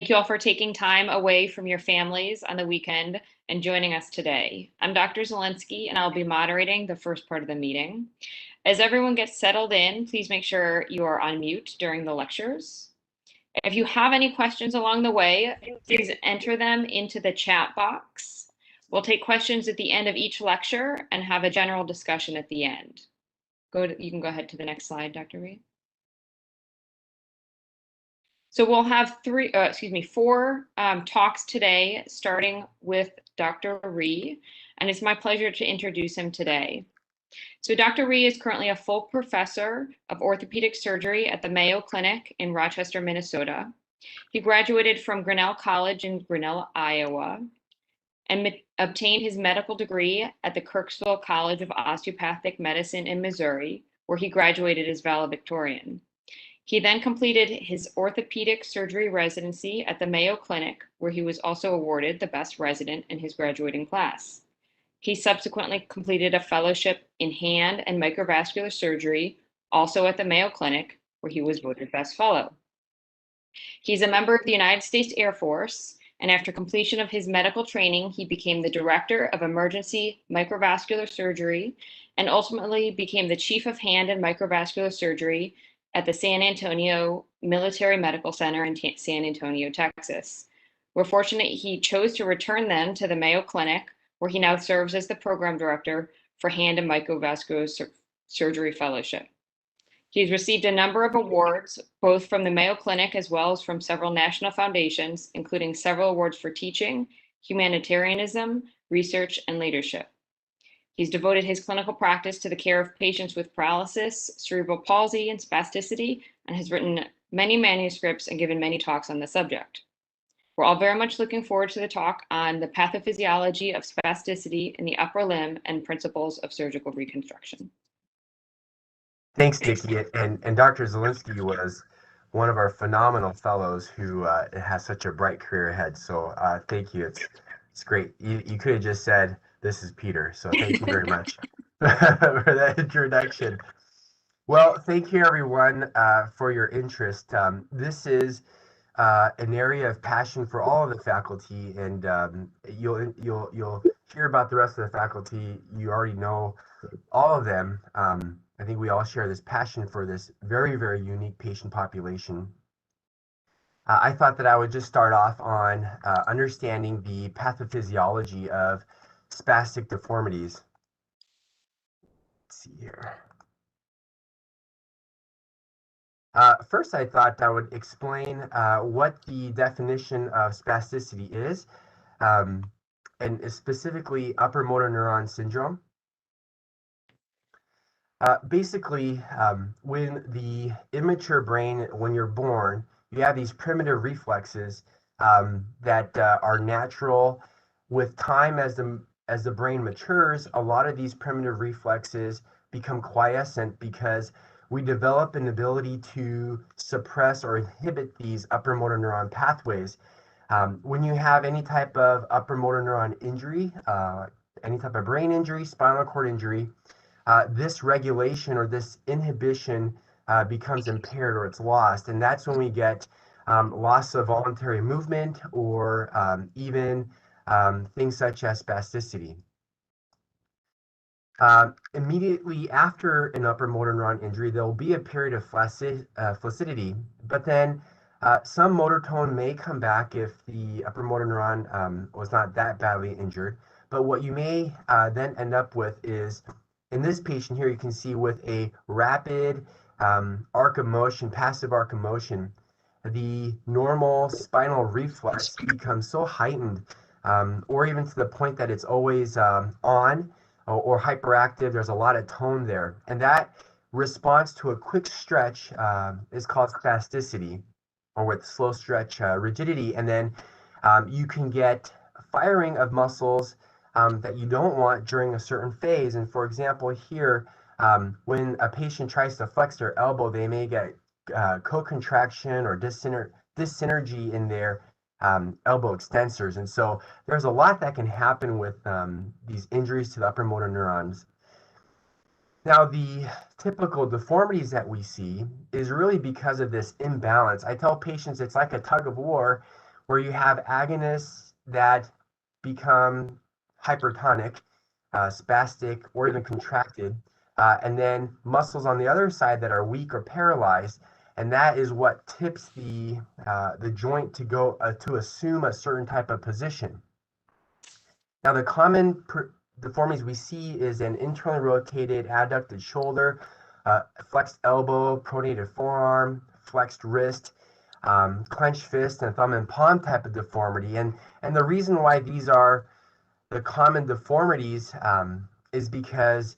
Thank you all for taking time away from your families on the weekend and joining us today. I'm Dr. Zelensky, and I'll be moderating the first part of the meeting. As everyone gets settled in, please make sure you are on mute during the lectures. If you have any questions along the way, please enter them into the chat box. We'll take questions at the end of each lecture and have a general discussion at the end. You can go ahead to the next slide, Dr. Rhee. So we'll have four talks today, starting with Dr. Rhee, and it's my pleasure to introduce him today. So Dr. Rhee is currently a full professor of orthopedic surgery at the Mayo Clinic in Rochester, Minnesota. He graduated from Grinnell College in Grinnell, Iowa, and obtained his medical degree at the Kirksville College of Osteopathic Medicine in Missouri, where he graduated as valedictorian. He then completed his orthopedic surgery residency at the Mayo Clinic, where he was also awarded the best resident in his graduating class. He subsequently completed a fellowship in hand and microvascular surgery, also at the Mayo Clinic, where he was voted best fellow. He's a member of the United States Air Force, and after completion of his medical training, he became the director of emergency microvascular surgery and ultimately became the chief of hand and microvascular surgery at the San Antonio Military Medical Center in San Antonio, Texas. We're fortunate he chose to return then to the Mayo Clinic, where he now serves as the program director for Hand and Microvascular Surgery Fellowship. He's received a number of awards, both from the Mayo Clinic as well as from several national foundations, including several awards for teaching, humanitarianism, research, and leadership. He's devoted his clinical practice to the care of patients with paralysis, cerebral palsy, and spasticity, and has written many manuscripts and given many talks on the subject. We're all very much looking forward to the talk on the pathophysiology of spasticity in the upper limb and principles of surgical reconstruction. Thanks, Nikki. And Dr. Zelensky was one of our phenomenal fellows who has such a bright career ahead. So thank you. It's great. You could have just said, "This is Peter." So thank you very much for that introduction. Well, thank you everyone for your interest. This is an area of passion for all of the faculty, and you'll hear about the rest of the faculty. You already know all of them. I think we all share this passion for this very, very unique patient population. I thought that I would just start off on understanding the pathophysiology of spastic deformities. Let's see here. First, I thought I would explain what the definition of spasticity is, and specifically upper motor neuron syndrome. Basically, when the immature brain, when you're born, you have these primitive reflexes that are natural. With time, as the brain matures, a lot of these primitive reflexes become quiescent because we develop an ability to suppress or inhibit these upper motor neuron pathways. When you have any type of upper motor neuron injury, any type of brain injury, spinal cord injury, this regulation or this inhibition becomes impaired or it's lost. And that's when we get loss of voluntary movement or even things such as spasticity. Immediately after an upper motor neuron injury, there will be a period of flaccidity, but then some motor tone may come back if the upper motor neuron was not that badly injured. But what you may then end up with is, in this patient here, you can see with a rapid arc of motion, passive arc of motion, the normal spinal reflex becomes so heightened, or even to the point that it's always on or hyperactive. There's a lot of tone there. And that response to a quick stretch is called spasticity, or with slow stretch rigidity. And then you can get firing of muscles that you don't want during a certain phase. And for example, here, when a patient tries to flex their elbow, they may get co-contraction or dyssynergy in their elbow extensors. And so there's a lot that can happen with these injuries to the upper motor neurons. Now, the typical deformities that we see is really because of this imbalance. I tell patients it's like a tug of war where you have agonists that become hypertonic, spastic, or even contracted, and then muscles on the other side that are weak or paralyzed, and that is what tips the joint to go to assume a certain type of position. Now, the common deformities we see is an internally rotated adducted shoulder, flexed elbow, pronated forearm, flexed wrist, clenched fist, and thumb and palm type of deformity. And the reason why these are the common deformities is because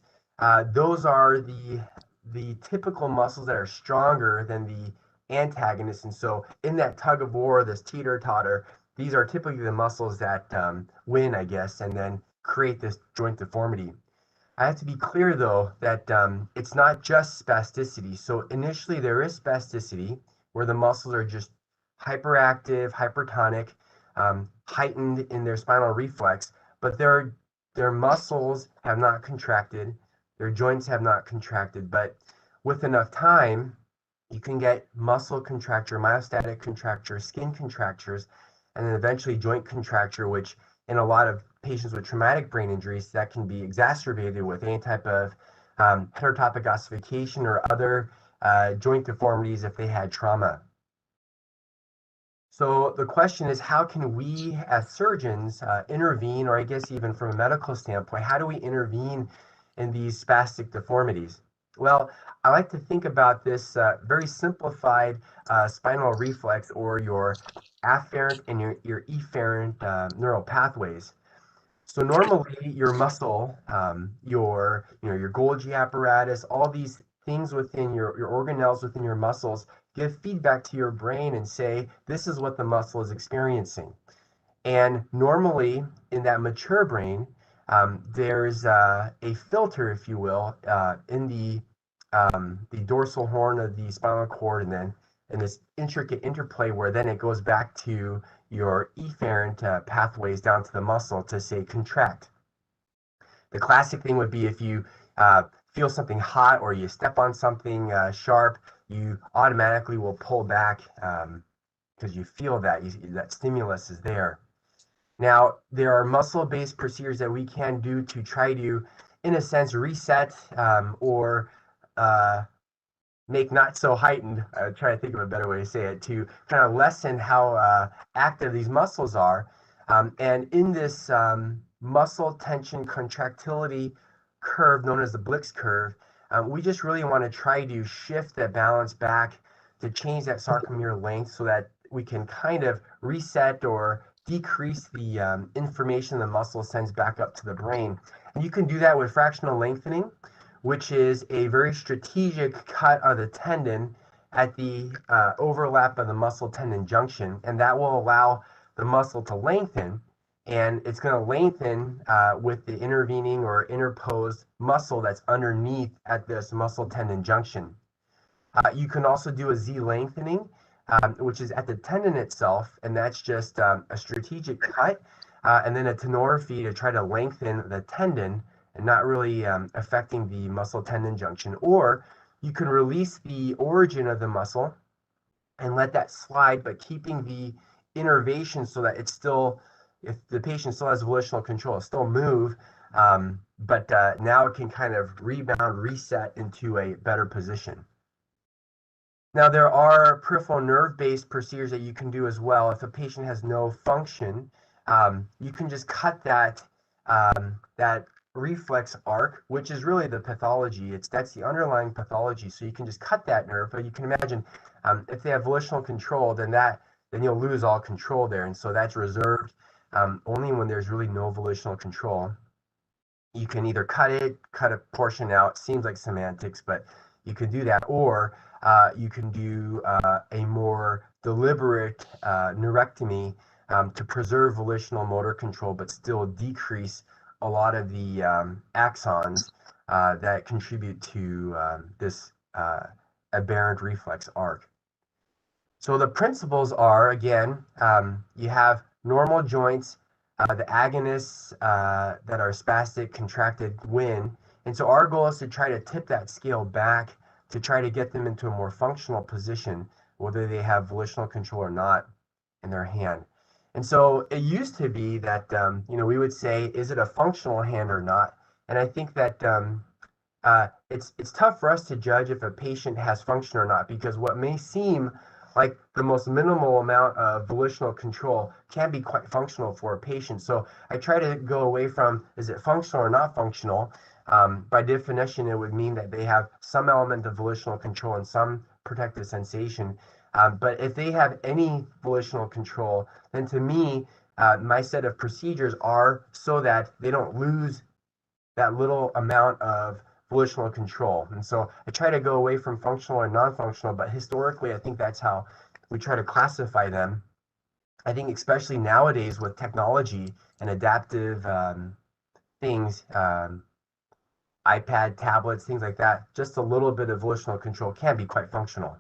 those are the typical muscles that are stronger than the antagonists. And so in that tug of war, this teeter-totter, these are typically the muscles that win, I guess, and then create this joint deformity. I have to be clear, though, that it's not just spasticity. So initially, there is spasticity, where the muscles are just hyperactive, hypertonic, heightened in their spinal reflex, but their muscles have not contracted, their joints have not contracted. But with enough time, you can get muscle contracture, myostatic contracture, skin contractures, and then eventually joint contracture, which in a lot of patients with traumatic brain injuries, that can be exacerbated with any type of heterotopic ossification or other joint deformities if they had trauma. So the question is, how can we as surgeons intervene, or I guess even from a medical standpoint, how do we intervene in these spastic deformities? Well, I like to think about this very simplified spinal reflex, or your afferent and your efferent neural pathways. So normally your muscle, your Golgi apparatus, all these things within your organelles within your muscles give feedback to your brain and say, this is what the muscle is experiencing. And normally in that mature brain, there's a filter, if you will, in the dorsal horn of the spinal cord, and then in this intricate interplay where then it goes back to your efferent pathways down to the muscle to say contract. The classic thing would be if you feel something hot or you step on something sharp, you automatically will pull back because you feel that that stimulus is there. Now, there are muscle-based procedures that we can do to try to, in a sense, reset or make not so heightened, try to think of a better way to say it, to kind of lessen how active these muscles are. And in this muscle tension contractility curve known as the Blix curve, we just really want to try to shift that balance back to change that sarcomere length so that we can kind of reset or decrease the information the muscle sends back up to the brain. And you can do that with fractional lengthening, which is a very strategic cut of the tendon at the overlap of the muscle tendon junction, and that will allow the muscle to lengthen, and it's going to lengthen with the intervening or interposed muscle that's underneath at this muscle tendon junction. You can also do a Z lengthening, which is at the tendon itself, and that's just a strategic cut, and then a tenorrhaphy to try to lengthen the tendon and not really affecting the muscle tendon junction. Or you can release the origin of the muscle and let that slide, but keeping the innervation so that it's still, if the patient still has volitional control, still move, but now it can kind of rebound, reset into a better position. Now, there are peripheral nerve-based procedures that you can do as well. If a patient has no function, you can just cut that reflex arc, which is really the pathology. That's the underlying pathology. So you can just cut that nerve, but you can imagine if they have volitional control, then you'll lose all control there, and so that's reserved only when there's really no volitional control. You can either cut a portion out. Seems like semantics, but you can do that, or you can do a more deliberate neurectomy to preserve volitional motor control, but still decrease a lot of the axons that contribute to this aberrant reflex arc. So the principles are, again, you have normal joints, the agonists that are spastic, contracted, win. And so our goal is to try to tip that scale back to try to get them into a more functional position, whether they have volitional control or not in their hand. And so it used to be that, we would say, is it a functional hand or not? And I think that it's tough for us to judge if a patient has function or not, because what may seem like the most minimal amount of volitional control can be quite functional for a patient. So I try to go away from, is it functional or not functional? By definition, it would mean that they have some element of volitional control and some protective sensation. But if they have any volitional control, then to me, my set of procedures are so that they don't lose that little amount of volitional control. And so I try to go away from functional and non-functional, but historically, I think that's how we try to classify them. I think especially nowadays with technology and adaptive things, iPad, tablets, things like that, just a little bit of volitional control can be quite functional.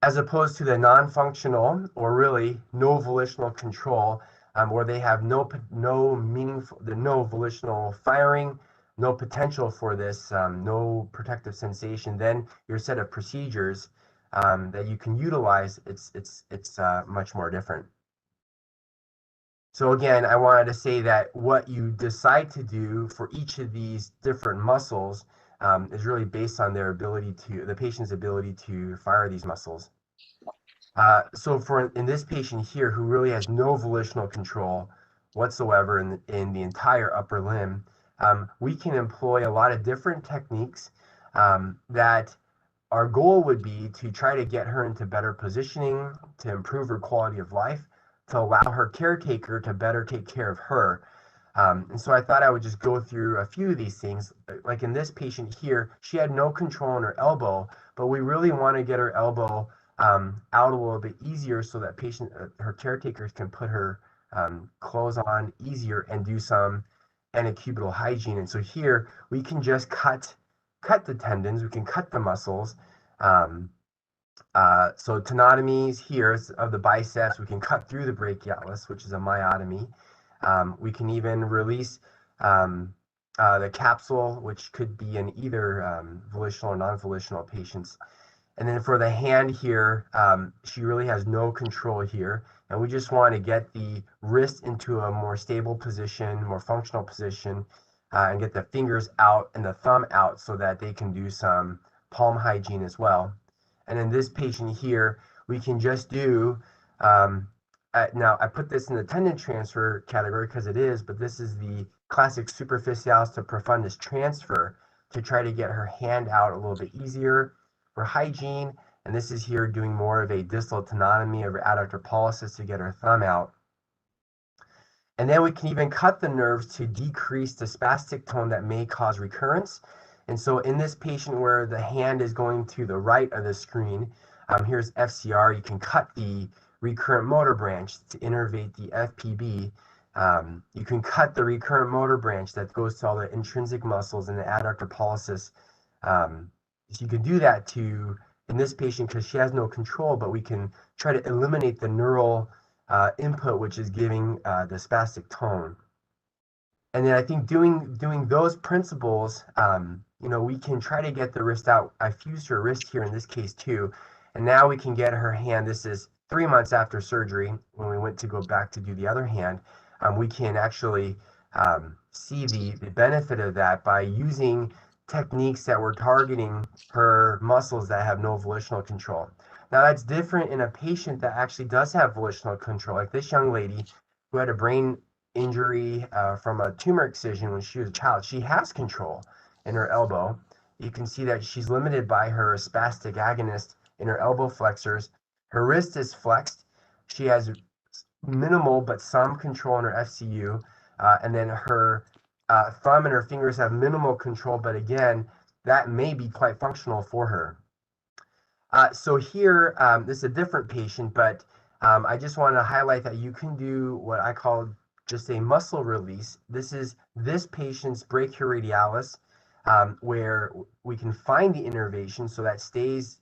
As opposed to the non-functional, or really no volitional control, where they have no meaningful, no volitional firing, no potential for this, no protective sensation, then your set of procedures that you can utilize, it's much more different. So again, I wanted to say that what you decide to do for each of these different muscles is really based on their ability the patient's ability to fire these muscles. So in this patient here, who really has no volitional control whatsoever in the entire upper limb, we can employ a lot of different techniques that our goal would be to try to get her into better positioning, to improve her quality of life, to allow her caretaker to better take care of her. And so I thought I would just go through a few of these things. Like in this patient here, she had no control on her elbow, but we really want to get her elbow out a little bit easier so that her caretakers can put her clothes on easier and do some antecubital hygiene. And so here we can just cut the tendons, we can cut the muscles. So tenotomies here of the biceps, we can cut through the brachialis, which is a myotomy. We can even release the capsule, which could be in either volitional or non-volitional patients. And then for the hand here, she really has no control here. And we just want to get the wrist into a more stable position, more functional position, and get the fingers out and the thumb out so that they can do some palm hygiene as well. And in this patient here, we can just do, now I put this in the tendon transfer category because it is, but this is the classic superficialis to profundus transfer to try to get her hand out a little bit easier for hygiene. And this is here doing more of a distal tenotomy of her adductor pollicis to get her thumb out. And then we can even cut the nerves to decrease the spastic tone that may cause recurrence. And so in this patient where the hand is going to the right of the screen, here's FCR, you can cut the recurrent motor branch to innervate the FPB. You can cut the recurrent motor branch that goes to all the intrinsic muscles in the adductor pollicis. So you can do that in this patient because she has no control, but we can try to eliminate the neural input, which is giving the spastic tone. And then I think doing those principles, we can try to get the wrist out. I fused her wrist here in this case too. And now we can get her hand. This is 3 months after surgery when we went to go back to do the other hand. We can actually see the benefit of that by using techniques that were targeting her muscles that have no volitional control. Now that's different in a patient that actually does have volitional control, like this young lady who had a brain injury from a tumor excision when she was a child. She has control in her elbow. You can see that she's limited by her spastic agonist in her elbow flexors. Her wrist is flexed. She has minimal but some control in her FCU, and then her thumb and her fingers have minimal control, but again, that may be quite functional for her. So here, this is a different patient, but I just want to highlight that you can do what I call just a muscle release. This is this patient's brachioradialis, where we can find the innervation so that stays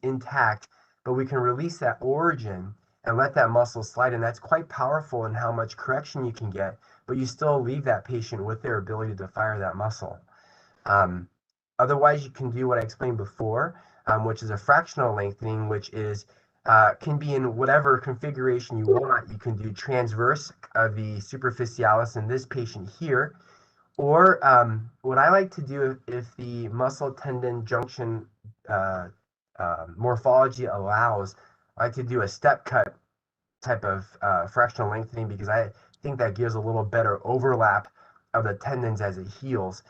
intact, but we can release that origin and let that muscle slide, and that's quite powerful in how much correction you can get, but you still leave that patient with their ability to fire that muscle. Otherwise, you can do what I explained before, which is a fractional lengthening, which is can be in whatever configuration you want. You can do transverse of the superficialis in this patient here, or what I like to do if the muscle tendon junction morphology allows, I like to do a step cut type of fractional lengthening, because I think that gives a little better overlap of the tendons as it heals.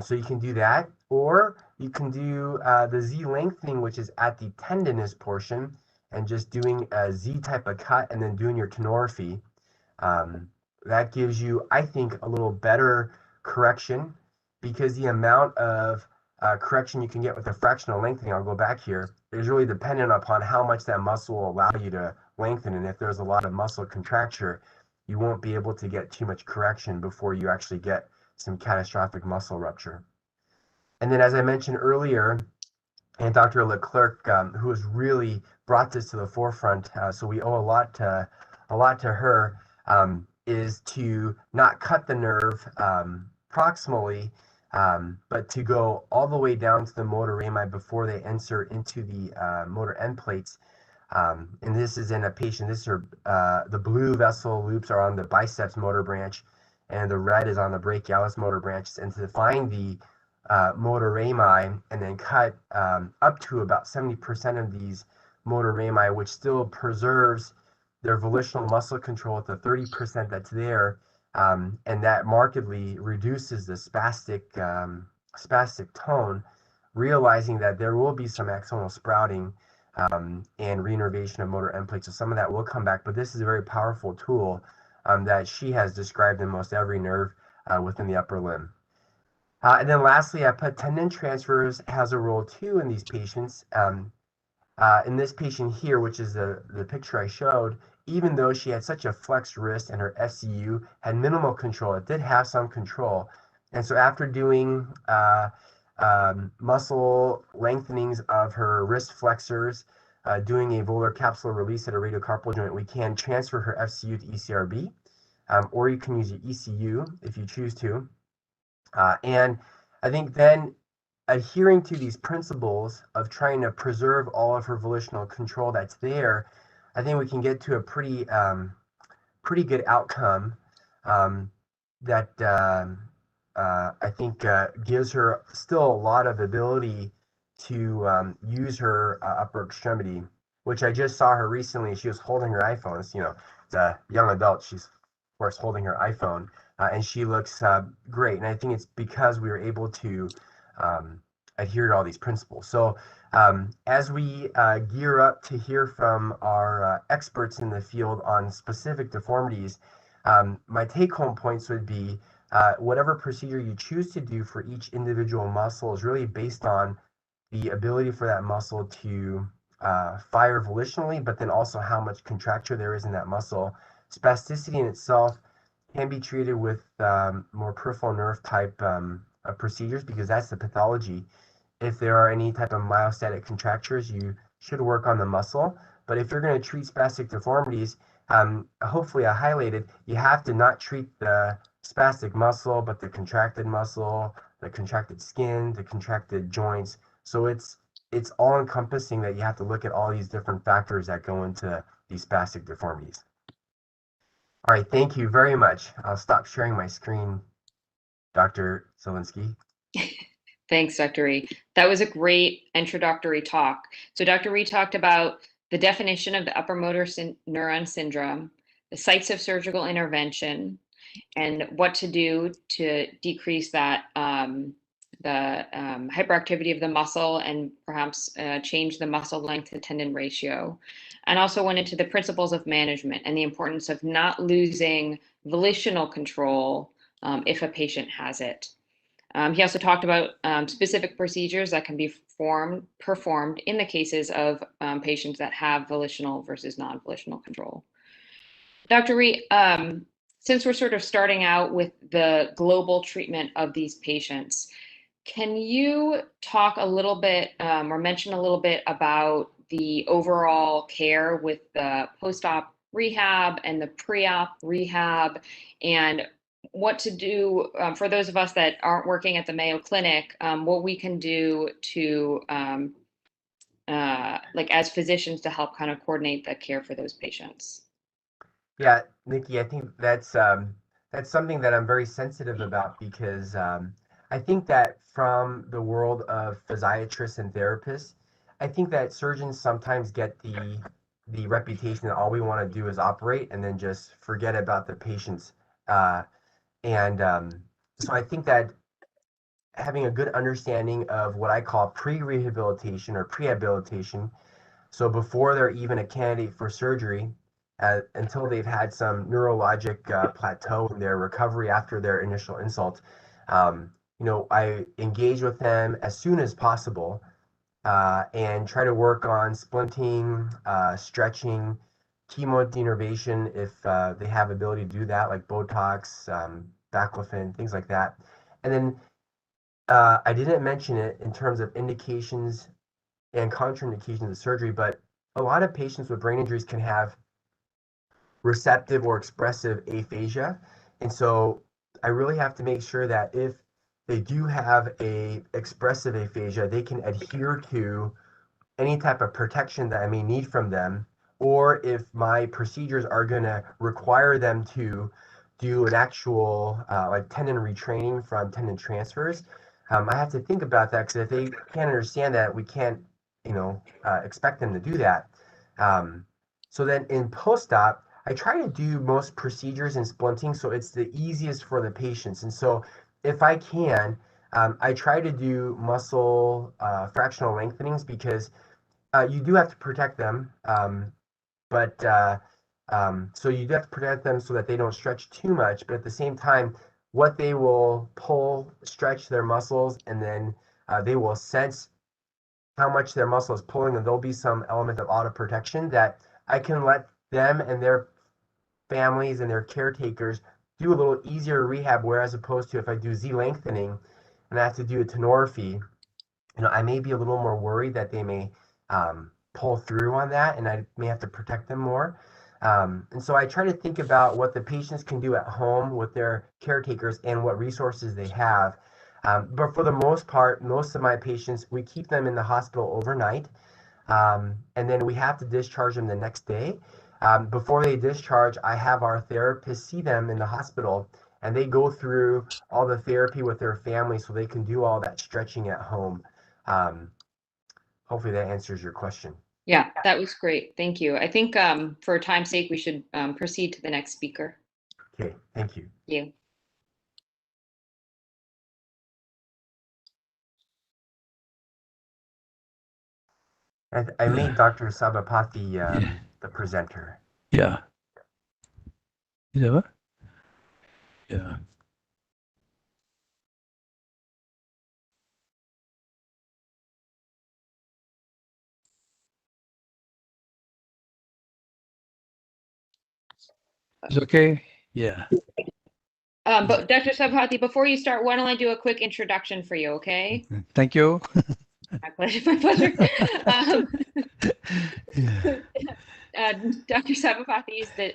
So you can do that, or you can do the Z lengthening, which is at the tendinous portion, and just doing a Z type of cut and then doing your tenorrhaphy. That gives you, I think, a little better correction, because the amount of correction you can get with a fractional lengthening, I'll go back here, is really dependent upon how much that muscle will allow you to lengthen. And if there's a lot of muscle contracture, you won't be able to get too much correction before you actually get some catastrophic muscle rupture. And then, as I mentioned earlier, and Dr. Leclerc, who has really brought this to the forefront, so we owe a lot to her, is to not cut the nerve proximally, but to go all the way down to the motor rami before they insert into the motor end plates. And this is in a patient. This are the blue vessel loops are on the biceps motor branch, and the red is on the brachialis motor branch. And to find the motor rami and then cut up to about 70% of these motor rami, which still preserves their volitional muscle control at the 30% that's there, and that markedly reduces the spastic tone, realizing that there will be some axonal sprouting and reinnervation of motor end plates. So some of that will come back, but this is a very powerful tool that she has described in most every nerve within the upper limb. And then lastly, I put tendon transfers has a role too in these patients. In this patient here, which is the picture I showed, even though she had such a flexed wrist and her FCU had minimal control, it did have some control. And so after doing muscle lengthenings of her wrist flexors, doing a volar capsular release at a radiocarpal joint, we can transfer her FCU to ECRB, or you can use your ECU if you choose to. And I think then adhering to these principles of trying to preserve all of her volitional control that's there, I think we can get to a pretty good outcome that I think gives her still a lot of ability to use her upper extremity, which I just saw her recently. She was holding her iPhone. It's, it's a young adult. She's, of course, holding her iPhone. And she looks great. And I think it's because we were able to adhere to all these principles. So as we gear up to hear from our experts in the field on specific deformities, my take-home points would be whatever procedure you choose to do for each individual muscle is really based on the ability for that muscle to fire volitionally, but then also how much contracture there is in that muscle. Spasticity in itself can be treated with more peripheral nerve type procedures, because that's the pathology. If there are any type of myostatic contractures, you should work on the muscle. But if you're going to treat spastic deformities, hopefully I highlighted, you have to not treat the spastic muscle, but the contracted muscle, the contracted skin, the contracted joints. So it's all encompassing, that you have to look at all these different factors that go into these spastic deformities. All right, thank you very much. I'll stop sharing my screen, Dr. Zielinski. Thanks, Dr. Rhee. That was a great introductory talk. So Dr. Rhee talked about the definition of the upper motor neuron syndrome, the sites of surgical intervention, and what to do to decrease that hyperactivity of the muscle and perhaps change the muscle length to tendon ratio. And also went into the principles of management and the importance of not losing volitional control if a patient has it. He also talked about specific procedures that can be performed in the cases of patients that have volitional versus non-volitional control. Dr. Rhee, since we're sort of starting out with the global treatment of these patients, can you talk a little bit or mention a little bit about the overall care with the post-op rehab and the pre-op rehab, and what to do for those of us that aren't working at the Mayo Clinic, what we can do to like as physicians to help kind of coordinate the care for those patients? Yeah, Nikki, I think that's something that I'm very sensitive about because I think that from the world of physiatrists and therapists, I think that surgeons sometimes get the reputation that all we want to do is operate and then just forget about the patients. And so I think that having a good understanding of what I call pre-rehabilitation or prehabilitation, so before they're even a candidate for surgery, until they've had some neurologic plateau in their recovery after their initial insult, I engage with them as soon as possible and try to work on splinting, stretching, chemo denervation if they have ability to do that, like Botox, baclofen, things like that. And then I didn't mention it in terms of indications and contraindications of surgery, but a lot of patients with brain injuries can have receptive or expressive aphasia. And so I really have to make sure that if they do have a expressive aphasia, they can adhere to any type of protection that I may need from them, or if my procedures are going to require them to do an actual like tendon retraining from tendon transfers, I have to think about that because if they can't understand that, we can't, expect them to do that. So then in post-op, I try to do most procedures in splinting so it's the easiest for the patients. And so if I can, I try to do muscle fractional lengthenings because you do have to protect them, but so you do have to protect them so that they don't stretch too much. But at the same time, what they will pull, stretch their muscles, and then they will sense how much their muscle is pulling, and there'll be some element of auto protection that I can let them and their families and their caretakers do a little easier rehab. Whereas opposed to if I do Z lengthening and I have to do a tenorrhaphy, I may be a little more worried that they may pull through on that, and I may have to protect them more. And so I try to think about what the patients can do at home with their caretakers and what resources they have. But for the most part, most of my patients, we keep them in the hospital overnight, and then we have to discharge them the next day. Before they discharge, I have our therapists see them in the hospital, and they go through all the therapy with their family so they can do all that stretching at home. Hopefully that answers your question. Yeah, that was great. Thank you. I think for time's sake, we should proceed to the next speaker. Okay, thank you. Thank you. I made Dr. Sabapathy the presenter. Yeah. Is that what? Yeah. It's okay. Yeah. But Dr. Sabapathy, before you start, why don't I do a quick introduction for you, okay? Thank you. My pleasure. My pleasure. Yeah. Dr. Sabapathy is the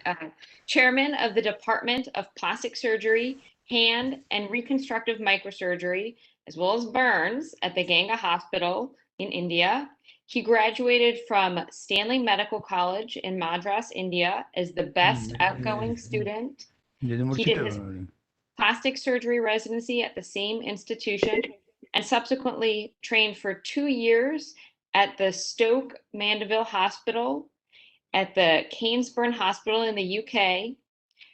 chairman of the Department of Plastic Surgery, Hand and Reconstructive Microsurgery, as well as burns at the Ganga Hospital in India. He graduated from Stanley Medical College in Madras, India, as the best outgoing student. He did his plastic surgery residency at the same institution and subsequently trained for 2 years at the Stoke Mandeville Hospital, at the Canesburn Hospital in the UK.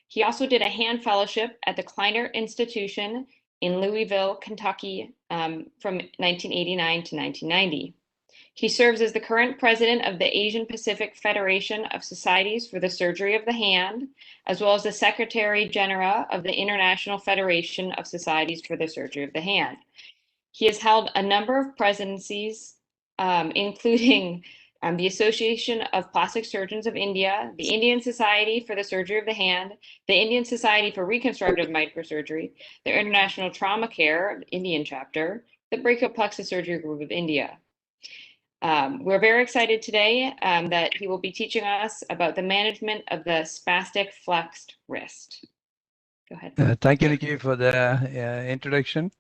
He also did a hand fellowship at the Kleiner Institution in Louisville, Kentucky, from 1989 to 1990. He serves as the current president of the Asian Pacific Federation of Societies for the Surgery of the Hand, as well as the Secretary General of the International Federation of Societies for the Surgery of the Hand. He has held a number of presidencies, including the Association of Plastic Surgeons of India, the Indian Society for the Surgery of the Hand, the Indian Society for Reconstructive Microsurgery, the International Trauma Care Indian chapter, the Brachioplexus Surgery Group of India. We're very excited today that he will be teaching us about the management of the spastic flexed wrist. Go ahead. Thank you, Nikki, for the introduction.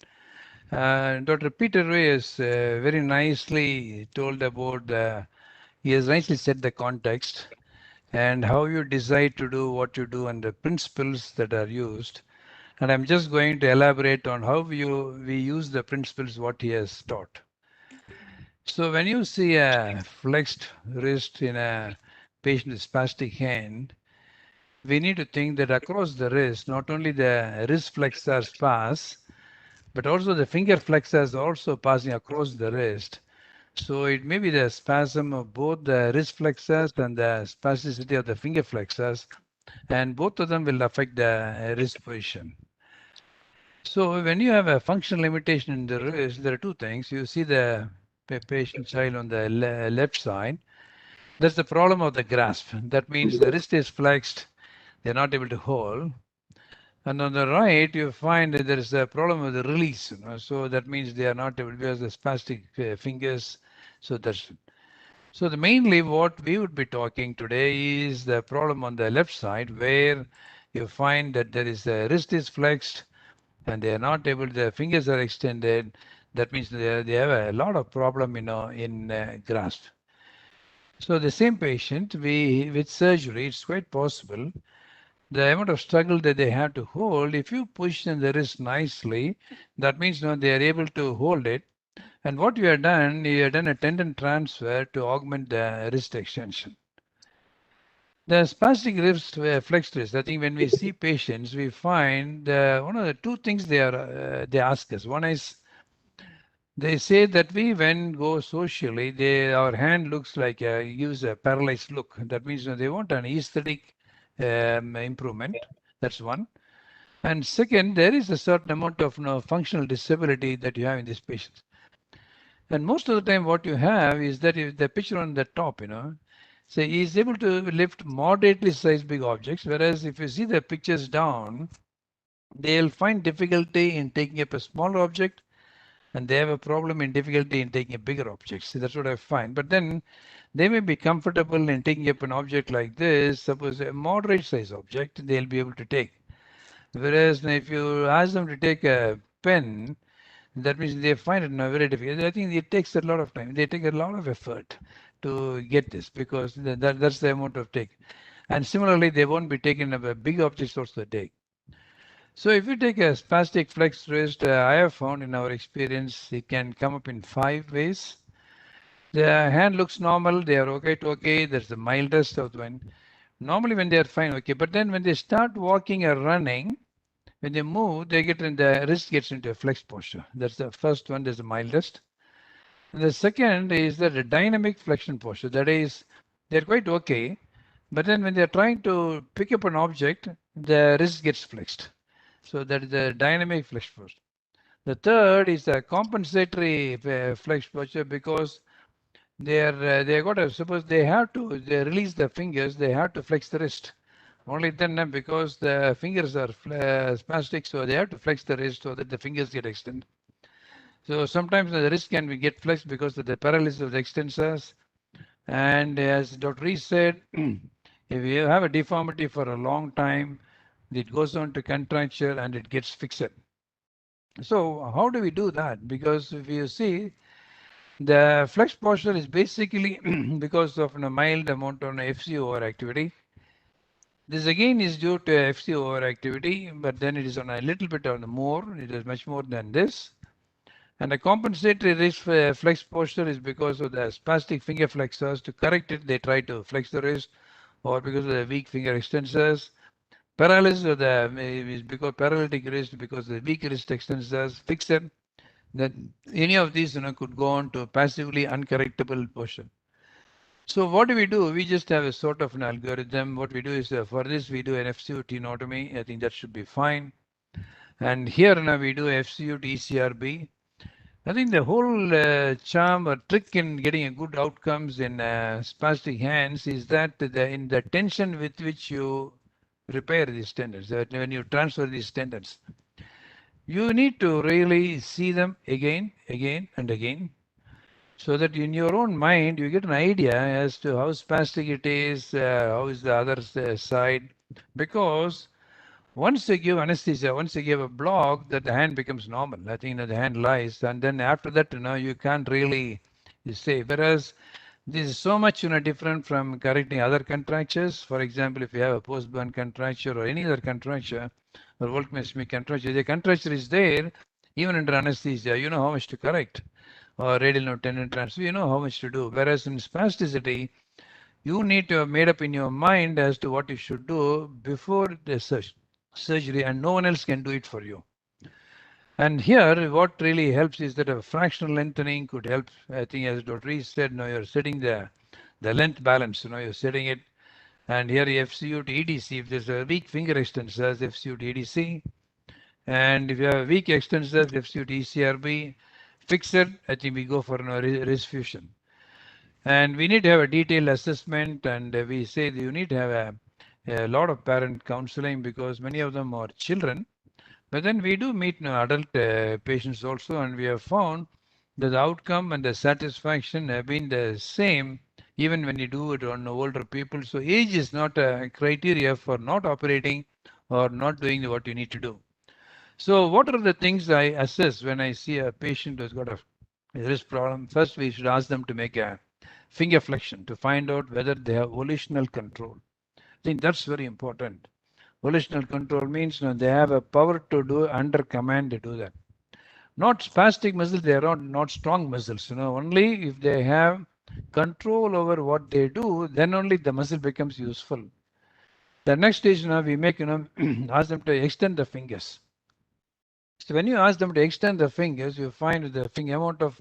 Dr. Peter Rhee has very nicely told about he has nicely set the context and how you decide to do what you do and the principles that are used. And I'm just going to elaborate on how we use the principles what he has taught. So when you see a flexed wrist in a patient with spastic hand, we need to think that across the wrist, not only the wrist flexors pass, but also the finger flexors also passing across the wrist. So it may be the spasm of both the wrist flexors and the spasticity of the finger flexors, and both of them will affect the wrist position. So when you have a functional limitation in the wrist, there are two things. You see the patient child on the left side. That's the problem of the grasp. That means the wrist is flexed, they're not able to hold. And on the right, you find that there is a problem with the release. So that means they are not able to use the spastic fingers. So that's so mainly what we would be talking today is the problem on the left side where you find that there is a wrist is flexed and they are not able, their fingers are extended. That means they have a lot of problem, in grasp. So the same patient, with surgery, it's quite possible the amount of struggle that they have to hold, if you position the wrist nicely, that means they are able to hold it. And what you have done a tendon transfer to augment the wrist extension. The spastic wrist, flexed wrist, I think when we see patients, we find one of the two things they ask us. One is they say that when go socially, our hand looks like gives a paralyzed look. That means they want an aesthetic improvement. That's one. And second, there is a certain amount of functional disability that you have in these patients. And most of the time, what you have is that if the picture on the top, say he is able to lift moderately sized big objects, whereas if you see the pictures down, they'll find difficulty in taking up a smaller object and they have a problem in difficulty in taking a bigger object. See, that's what I find. But then they may be comfortable in taking up an object like this, suppose a moderate size object, they'll be able to take. Whereas if you ask them to take a pen, that means they find it very difficult. I think it takes a lot of time. They take a lot of effort to get this because that's the amount of take. And similarly, they won't be taking up a big objects also take. So if you take a spastic flex wrist, I have found in our experience, it can come up in 5 ways. The hand looks normal, they are okay to okay, there's the mildest of when. Normally when they are fine, okay, but then when they start walking or running, when they move, the wrist gets into a flex posture. That's the first one, that's the mildest. And the second is the dynamic flexion posture. That is, they're quite okay, but then when they're trying to pick up an object, the wrist gets flexed. So that is the dynamic flex posture. The third is the compensatory flex posture because they got to suppose they release the fingers, they have to flex the wrist. Only then because the fingers are spastic, so they have to flex the wrist so that the fingers get extended. So sometimes the wrist can get flexed because of the paralysis of the extensors. And as Dr. Rhee said, if you have a deformity for a long time, it goes on to contracture and it gets fixed. So how do we do that? Because if you see, the flex posture is basically because of a mild amount of FC overactivity. This again is due to FC overactivity, but then it is on a little bit on the more. It is much more than this. And a compensatory wrist flex posture is because of the spastic finger flexors. To correct it, they try to flex the wrist, or because of the weak finger extensors. Paralysis of the is because paralytic wrist because the weak wrist extensors fix it. Then any of these could go on to passively uncorrectable posture. So what do? We just have a sort of an algorithm. What we do is for this we do an FCU tenotomy. I think that should be fine. And here now we do FCU ECRB. I think the whole charm or trick in getting a good outcomes in spastic hands is that in the tension with which you repair these tendons, that when you transfer these tendons, you need to really see them again, and again, so that in your own mind you get an idea as to how spastic it is, how is the other side, because Once you give anesthesia, once you give a block, that the hand becomes normal. I think that the hand lies, and then after that, you can't really say. Whereas this is so much, different from correcting other contractures. For example, if you have a post-burn contracture or any other contracture, or volcanismic contracture, the contracture is there, even under anesthesia, you know how much to correct, or radial nerve tendon transfer, you know how much to do. Whereas in spasticity, you need to have made up in your mind as to what you should do before the surgery, and no one else can do it for you. And here, what really helps is that a fractional lengthening could help. I think, as Dr. Rhee said, you're setting the length balance. You're setting it, and here FCU to EDC. If there's a weak finger extensors, FCU to EDC, and if you have a weak extensors, FCU to ECRB. Fixed, I think we go for wrist fusion. And we need to have a detailed assessment, and we say that you need to have a lot of parent counseling because many of them are children. But then we do meet adult patients also, and we have found that the outcome and the satisfaction have been the same even when you do it on older people. So age is not a criteria for not operating or not doing what you need to do. So what are the things I assess when I see a patient who's got a wrist problem? First, we should ask them to make a finger flexion to find out whether they have volitional control. I think that's very important. Volitional control means they have a power to do under command to do that. Not spastic muscles, they are not strong muscles. Only if they have control over what they do, then only the muscle becomes useful. The next stage we make ask them to extend the fingers. So when you ask them to extend the fingers, you find the finger amount of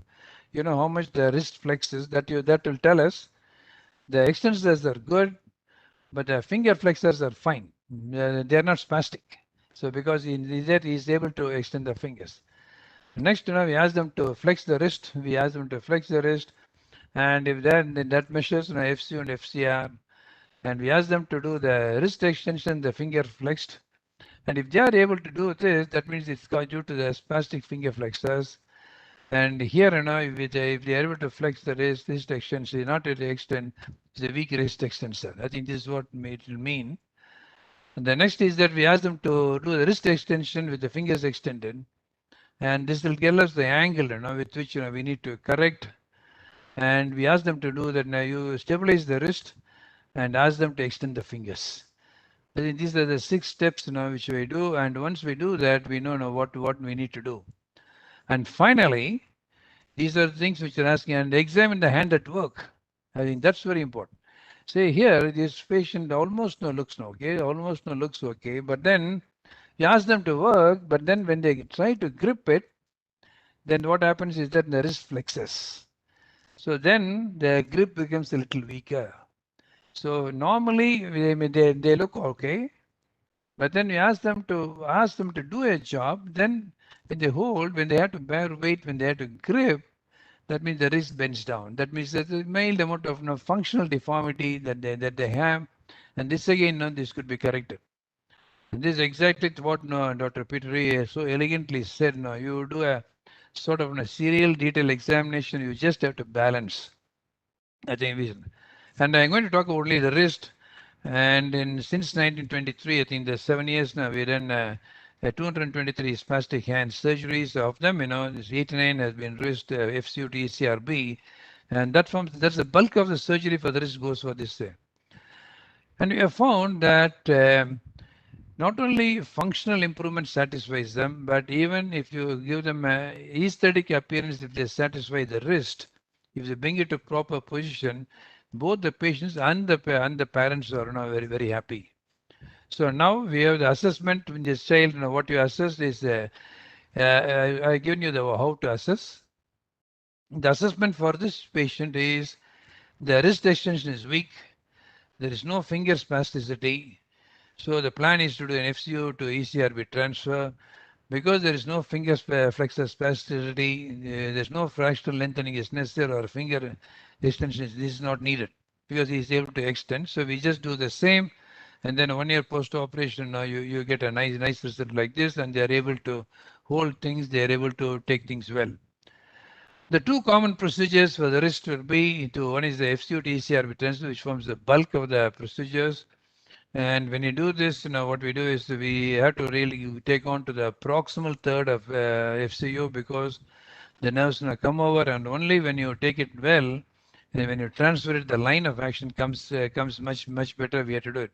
how much the wrist flexes, that will tell us the extensors are good, but the finger flexors are fine. They are not spastic. So because he is able to extend the fingers. Next, we ask them to flex the wrist. We ask them to flex the wrist, and if that measures FCU and FCR, and we ask them to do the wrist extension, the finger flexed, and if they are able to do this, that means it's due to the spastic finger flexors. And here, if they are able to flex the wrist extension, not to extend, it's a weak wrist extensor. I think this is what it will mean. And the next is that we ask them to do the wrist extension with the fingers extended, and this will tell us the angle, with which we need to correct. And we ask them to do that. Now you stabilize the wrist, and ask them to extend the fingers. I think these are the 6 steps which we do, and once we do that, we know what we need to do. And finally, these are things which are asking, and examine the hand at work. I think that's very important. Say here, this patient almost looks okay, but then you ask them to work, but then when they try to grip it, then what happens is that the wrist flexes. So then the grip becomes a little weaker. So normally they look okay, but then you ask them to do a job, then when they hold, when they have to bear weight, when they have to grip, that means the wrist bends down. That means there's a mild amount of functional deformity that they have, and this again, this could be corrected. And this is exactly what Dr. Peter Rhee so elegantly said. You do a sort of a serial detail examination. You just have to balance. I think and I'm going to talk only the wrist. And since 1923, I think the 7 years now, we've done 223 spastic hand surgeries. Of them, this 89 has been wrist FCU to ECRB, and that's the bulk of the surgery for the wrist goes for this. And we have found that not only functional improvement satisfies them, but even if you give them aesthetic appearance, if they satisfy the wrist, if they bring it to proper position, both the patients and the parents are very, very happy. So now we have the assessment in this child. What you assess is I've given you the how to assess. The assessment for this patient is the wrist extension is weak. There is no finger spasticity. So the plan is to do an FCU to ECRB transfer. Because there is no finger flexor spasticity, there's no fractional lengthening is necessary or finger extension. This is not needed because he is able to extend. So we just do the same, and then 1 year post-operation, you get a nice result like this, and they are able to hold things. They are able to take things well. The 2 common procedures for the wrist will be one is the FCU to ECRB transfer, which forms the bulk of the procedures. And when you do this, what we do is we have to really take on to the proximal third of FCU, because the nerves come over, and only when you take it well, and when you transfer it, the line of action comes much better. We have to do it.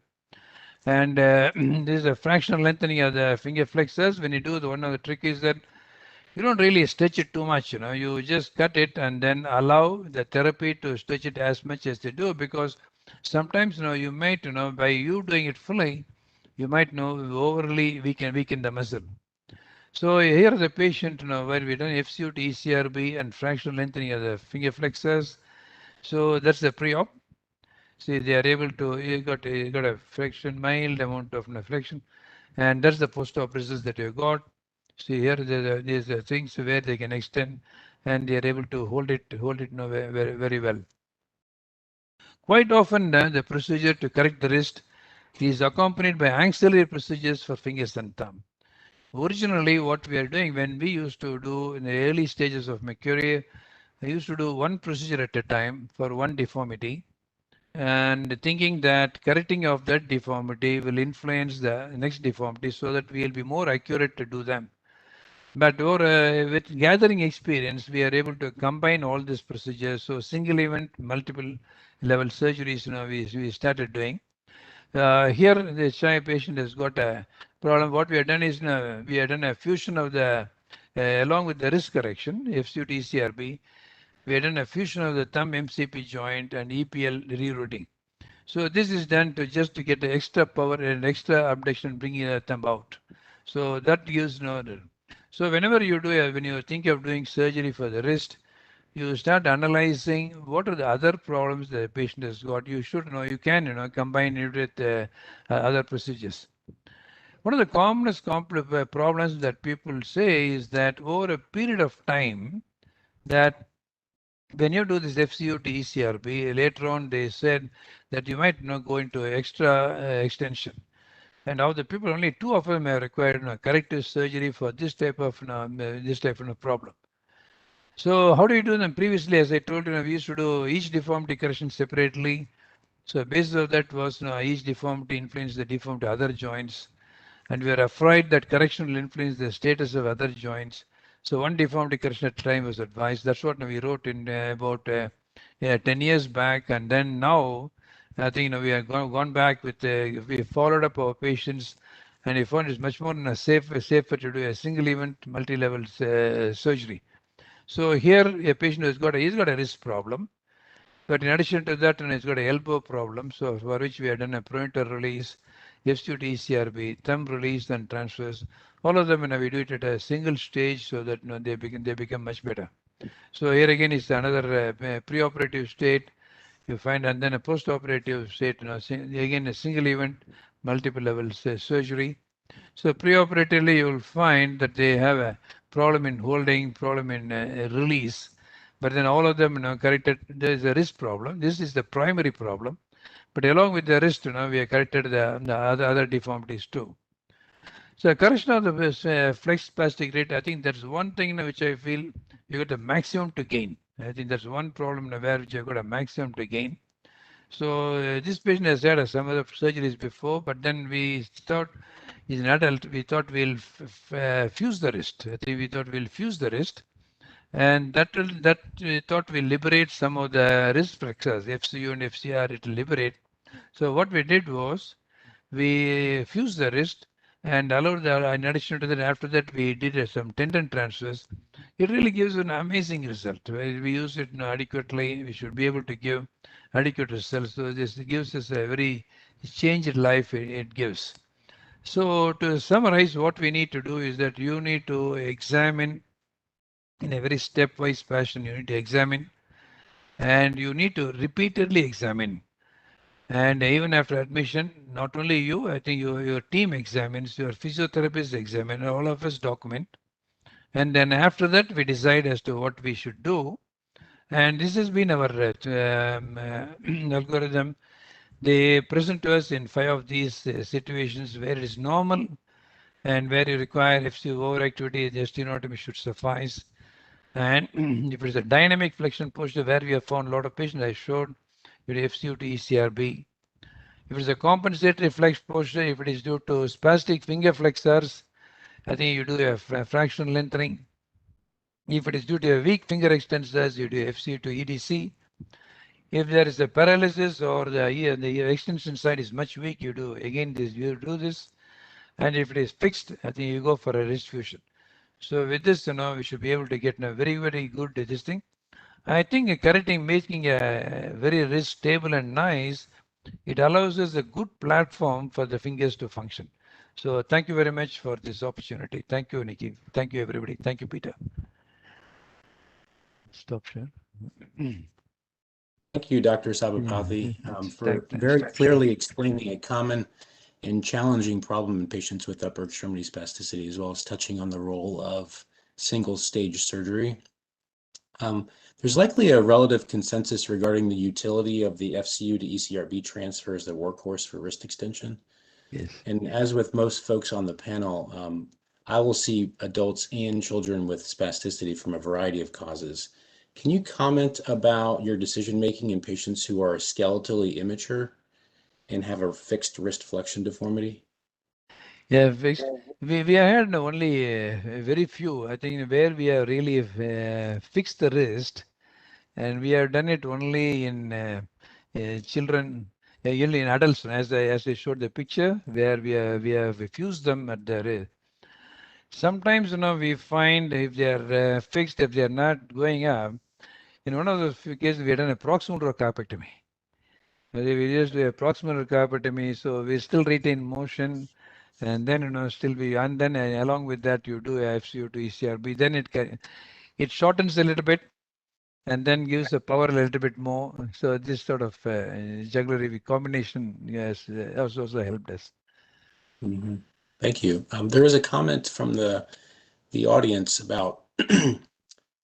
And this is a fractional lengthening of the finger flexors. When you do, one of the trick is that you don't really stretch it too much. You just cut it and then allow the therapy to stretch it as much as they do, because sometimes you might by you doing it fully, you might overly weaken the muscle. So here is the patient where we done FCUT, ECRB, and fractional lengthening of the finger flexors. So that's the pre-op. See, they are able to, you got a flexion, mild amount of flexion, and that's the post-op results that you got. See here, there's things where they can extend, and they are able to hold it very well. Quite often, the procedure to correct the wrist is accompanied by auxiliary procedures for fingers and thumb. Originally, what we are doing, when we used to do in the early stages of Mercury, I used to do one procedure at a time for one deformity, and thinking that correcting of that deformity will influence the next deformity, so that we will be more accurate to do them. But with gathering experience, we are able to combine all these procedures. So single event, multiple level surgeries, we started doing. Here, the child patient has got a problem. What we have done is we have done a fusion of the, along with the wrist correction, FCUT, ECRB, we have done a fusion of the thumb MCP joint and EPL rerouting. So this is done to just to get the extra power and extra abduction, bringing the thumb out. So that gives no. So whenever you do, when you think of doing surgery for the wrist, you start analyzing what are the other problems the patient has got. You should know, you can combine it with other procedures. One of the commonest problems that people say is that over a period of time, that when you do this FCUT ECRB, later on they said that you might go into extra extension. And now the people, only 2 of them have required corrective surgery for this type of problem. So how do you do them? Previously, as I told you, we used to do each deformity correction separately. So basis of that was each deformity influenced the deformity of other joints, and we are afraid that correction will influence the status of other joints. So one deformity correction at a time was advised. That's what we wrote in about 10 years back, and then now I think we have gone back with we followed up our patients, and we found it's much more safer to do a single event multi-level surgery. So here a patient he's got a wrist problem, but in addition to that, he's got an elbow problem. So for which we have done a pointer release, FCUT, ECRB, thumb release and transfers. All of them, we do it at a single stage, so that they become much better. So here again is another preoperative state you find, and then a postoperative state. Again a single event, multiple levels surgery. So preoperatively, you will find that they have a problem in holding, problem in release, but then all of them corrected. There is a wrist problem. This is the primary problem, but along with the wrist, we have corrected the other deformities too. So correction of the flex spastic rate, I think that's one thing which I feel you got a maximum to gain. I think that's one problem where which you got a maximum to gain. So this patient has had some other surgeries before, but then we thought he's an adult. We thought we'll fuse the wrist. I think we thought we'll fuse the wrist, and that we thought will liberate some of the wrist flexors, FCU and FCR. It will liberate. So what we did was we fused the wrist and allowed the. In addition to that, after that we did some tendon transfers. It really gives an amazing result. We use it adequately. We should be able to give adequate results. So this gives us a very changed life. It gives. So to summarize, what we need to do is that you need to examine in a very stepwise fashion. You need to examine, and you need to repeatedly examine. And even after admission, not only you, I think your team examines, your physiotherapist examine, all of us document. And then after that, we decide as to what we should do. And this has been our algorithm. They present to us in 5 of these situations where it is normal and where you require FCU overactivity, the sternotomy should suffice. And if it's a dynamic flexion posture where we have found a lot of patients, I showed you FCU to ECRB. If it's a compensatory flex posture, if it is due to spastic finger flexors, I think you do a fractional lengthening. If it is due to a weak finger extensors, you do FC to EDC. If there is a paralysis or the extension side is much weak, you do again this. You do this, and if it is fixed, I think you go for a wrist fusion. So with this, we should be able to get a very, very good this thing. I think correcting, making a very wrist stable and nice, it allows us a good platform for the fingers to function. So thank you very much for this opportunity. Thank you, Nikki. Thank you, everybody. Thank you, Peter. Stop share. Thank you, Dr. Sabapathy, for very clearly explaining a common and challenging problem in patients with upper extremity spasticity, as well as touching on the role of single-stage surgery. There's likely a relative consensus regarding the utility of the FCU to ECRB transfer as the workhorse for wrist extension. Yes. And as with most folks on the panel, I will see adults and children with spasticity from a variety of causes. Can you comment about your decision-making in patients who are skeletally immature and have a fixed wrist flexion deformity? Yeah, fixed. We had only very few, I think, where we have really fixed the wrist, and we have done it only in children, usually in adults, as I showed the picture, where we have fused them at the wrist. Sometimes, we find if they are fixed, if they are not going up. In one of those few cases, we had done a proximal carpectomy. We just do a proximal carpectomy, so we still retain motion, and then still and then along with that you do a FCU to ECRB. Then it shortens a little bit, and then gives the power a little bit more. So this sort of jugglery combination, yes, also helped us. Mm-hmm. Thank you. There was a comment from the audience about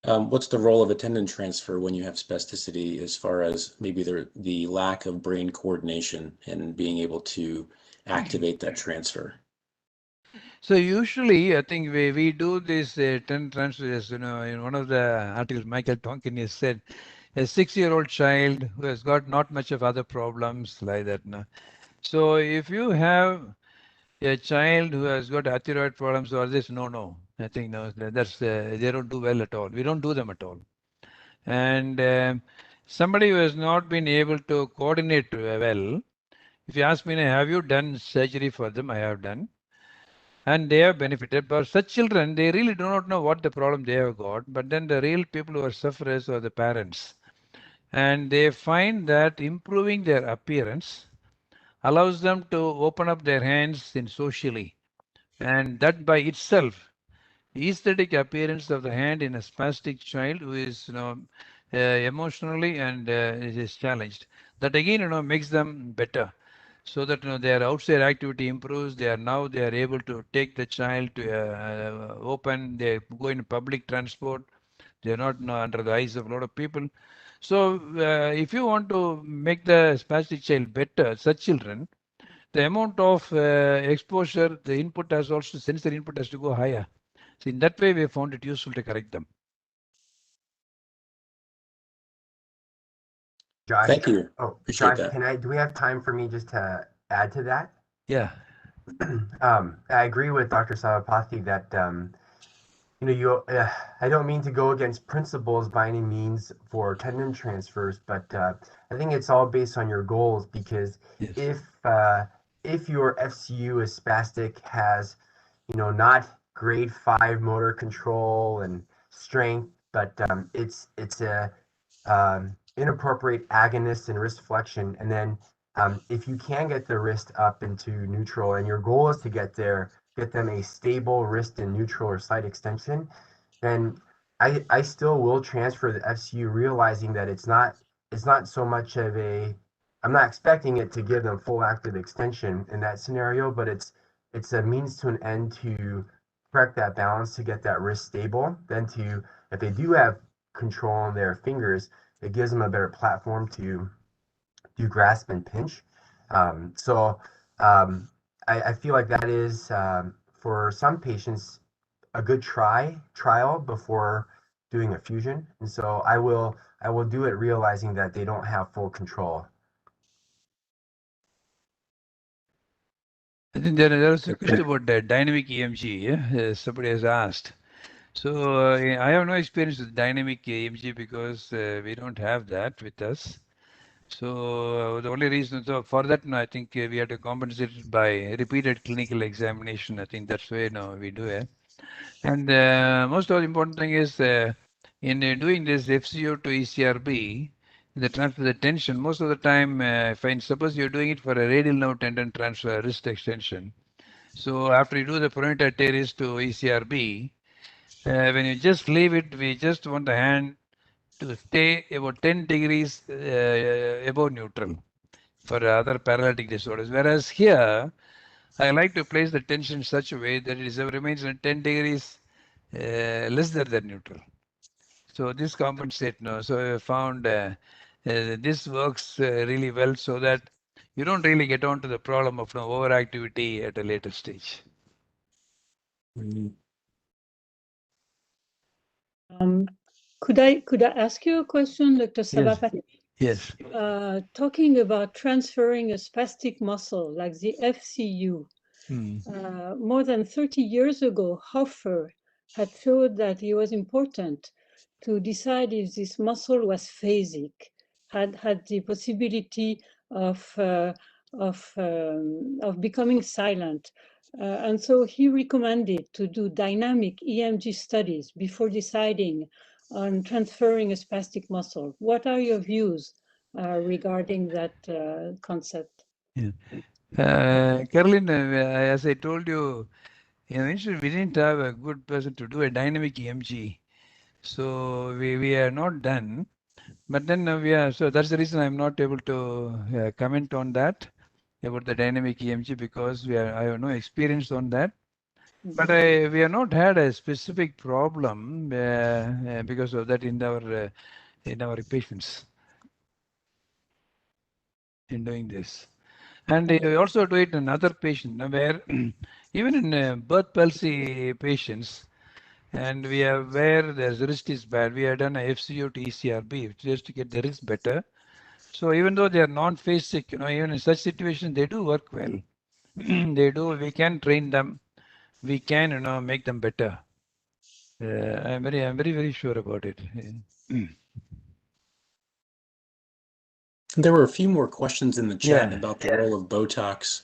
what's the role of a tendon transfer when you have spasticity, as far as maybe the lack of brain coordination and being able to activate that transfer? So usually, I think we do this tendon transfers. In one of the articles, Michael Tonkin has said, a 6-year-old child who has got not much of other problems like that. No? So if you have a child who has got thyroid problems or this, no. I think no, that's they don't do well at all. We don't do them at all. And somebody who has not been able to coordinate well, if you ask me, have you done surgery for them? I have done. And they have benefited. But such children, they really do not know what the problem they have got. But then the real people who are sufferers are the parents. And they find that improving their appearance allows them to open up their hands in socially. And that by itself, aesthetic appearance of the hand in a spastic child who is emotionally and is challenged, that again makes them better, so that their outside activity improves. They are able to take the child to open. They go in public transport. They are not under the eyes of a lot of people. So if you want to make the spastic child better, such children, the amount of exposure, the input has also, sensory input has to go higher. So in that way, we found it useful to correct them. Josh, thank you. Josh, do we have time for me just to add to that? Yeah. I agree with Dr. Sabapathy that I don't mean to go against principles by any means for tendon transfers, but I think it's all based on your goals, because yes. if your FCU is spastic, has not grade 5 motor control and strength, but it's a inappropriate agonist and wrist flexion, and then if you can get the wrist up into neutral, and your goal is to get them a stable wrist in neutral or slight extension, then I still will transfer the FCU, realizing that it's not so much of I'm not expecting it to give them full active extension in that scenario, but it's a means to an end to correct that balance, to get that wrist stable. Then if they do have control on their fingers, it gives them a better platform to do grasp and pinch. So I feel like that is, for some patients, a good trial before doing a fusion. And so I will do it realizing that they don't have full control. I think there was a question about the dynamic EMG. Yeah? Somebody has asked. So I have no experience with dynamic EMG because we don't have that with us. So the only reason for that, I think we have to compensate it by repeated clinical examination. I think that's why we do it. And most of the important thing is in doing this FCO to ECRB, the transfer the tension. Most of the time, suppose you're doing it for a radial nerve tendon transfer, wrist extension. So after you do the pronator teres to ECRB, when you just leave it, we just want the hand to stay about 10 degrees above neutral for other paralytic disorders. Whereas here, I like to place the tension in such a way that it remains at 10 degrees lesser than neutral. So this compensates now. So I found this works really well so that you don't really get on to the problem of overactivity at a later stage. Could I ask you a question, Dr. Sabapathy? Yes. Talking about transferring a spastic muscle like the FCU, more than 30 years ago, Hofer had showed that it was important to decide if this muscle was phasic, had the possibility of becoming silent. And so he recommended to do dynamic EMG studies before deciding on transferring a spastic muscle. What are your views regarding that concept? Yeah. Caroline, as I told you, initially we didn't have a good person to do a dynamic EMG. So we are not done. But then so that's the reason I'm not able to comment on that about the dynamic EMG because I have no experience on that. But we have not had a specific problem because of that in our patients in doing this. And we also do it in other patients where even in birth palsy patients, and we have where the wrist is bad, we have done a FCO to ECRB just to get the wrist better. So even though they are non-phasic, even in such situations, they do work well. They do. We can train them. We can, make them better. I'm very sure about it. There were a few more questions in the chat about the role of Botox.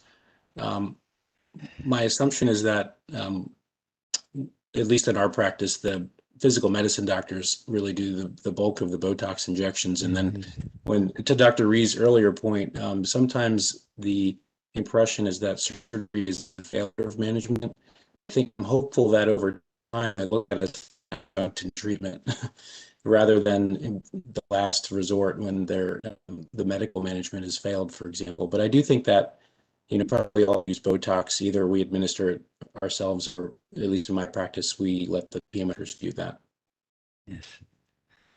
My assumption is that, at least in our practice, the physical medicine doctors really do the bulk of the Botox injections. And then to Dr. Rhee's earlier point, sometimes the impression is that surgery is a failure of management. I think I'm hopeful that over time I look at it as treatment rather than in the last resort when the medical management has failed, for example. But I do think that probably all use Botox. Either we administer it ourselves, or at least in my practice, we let the PMers do that. Yes.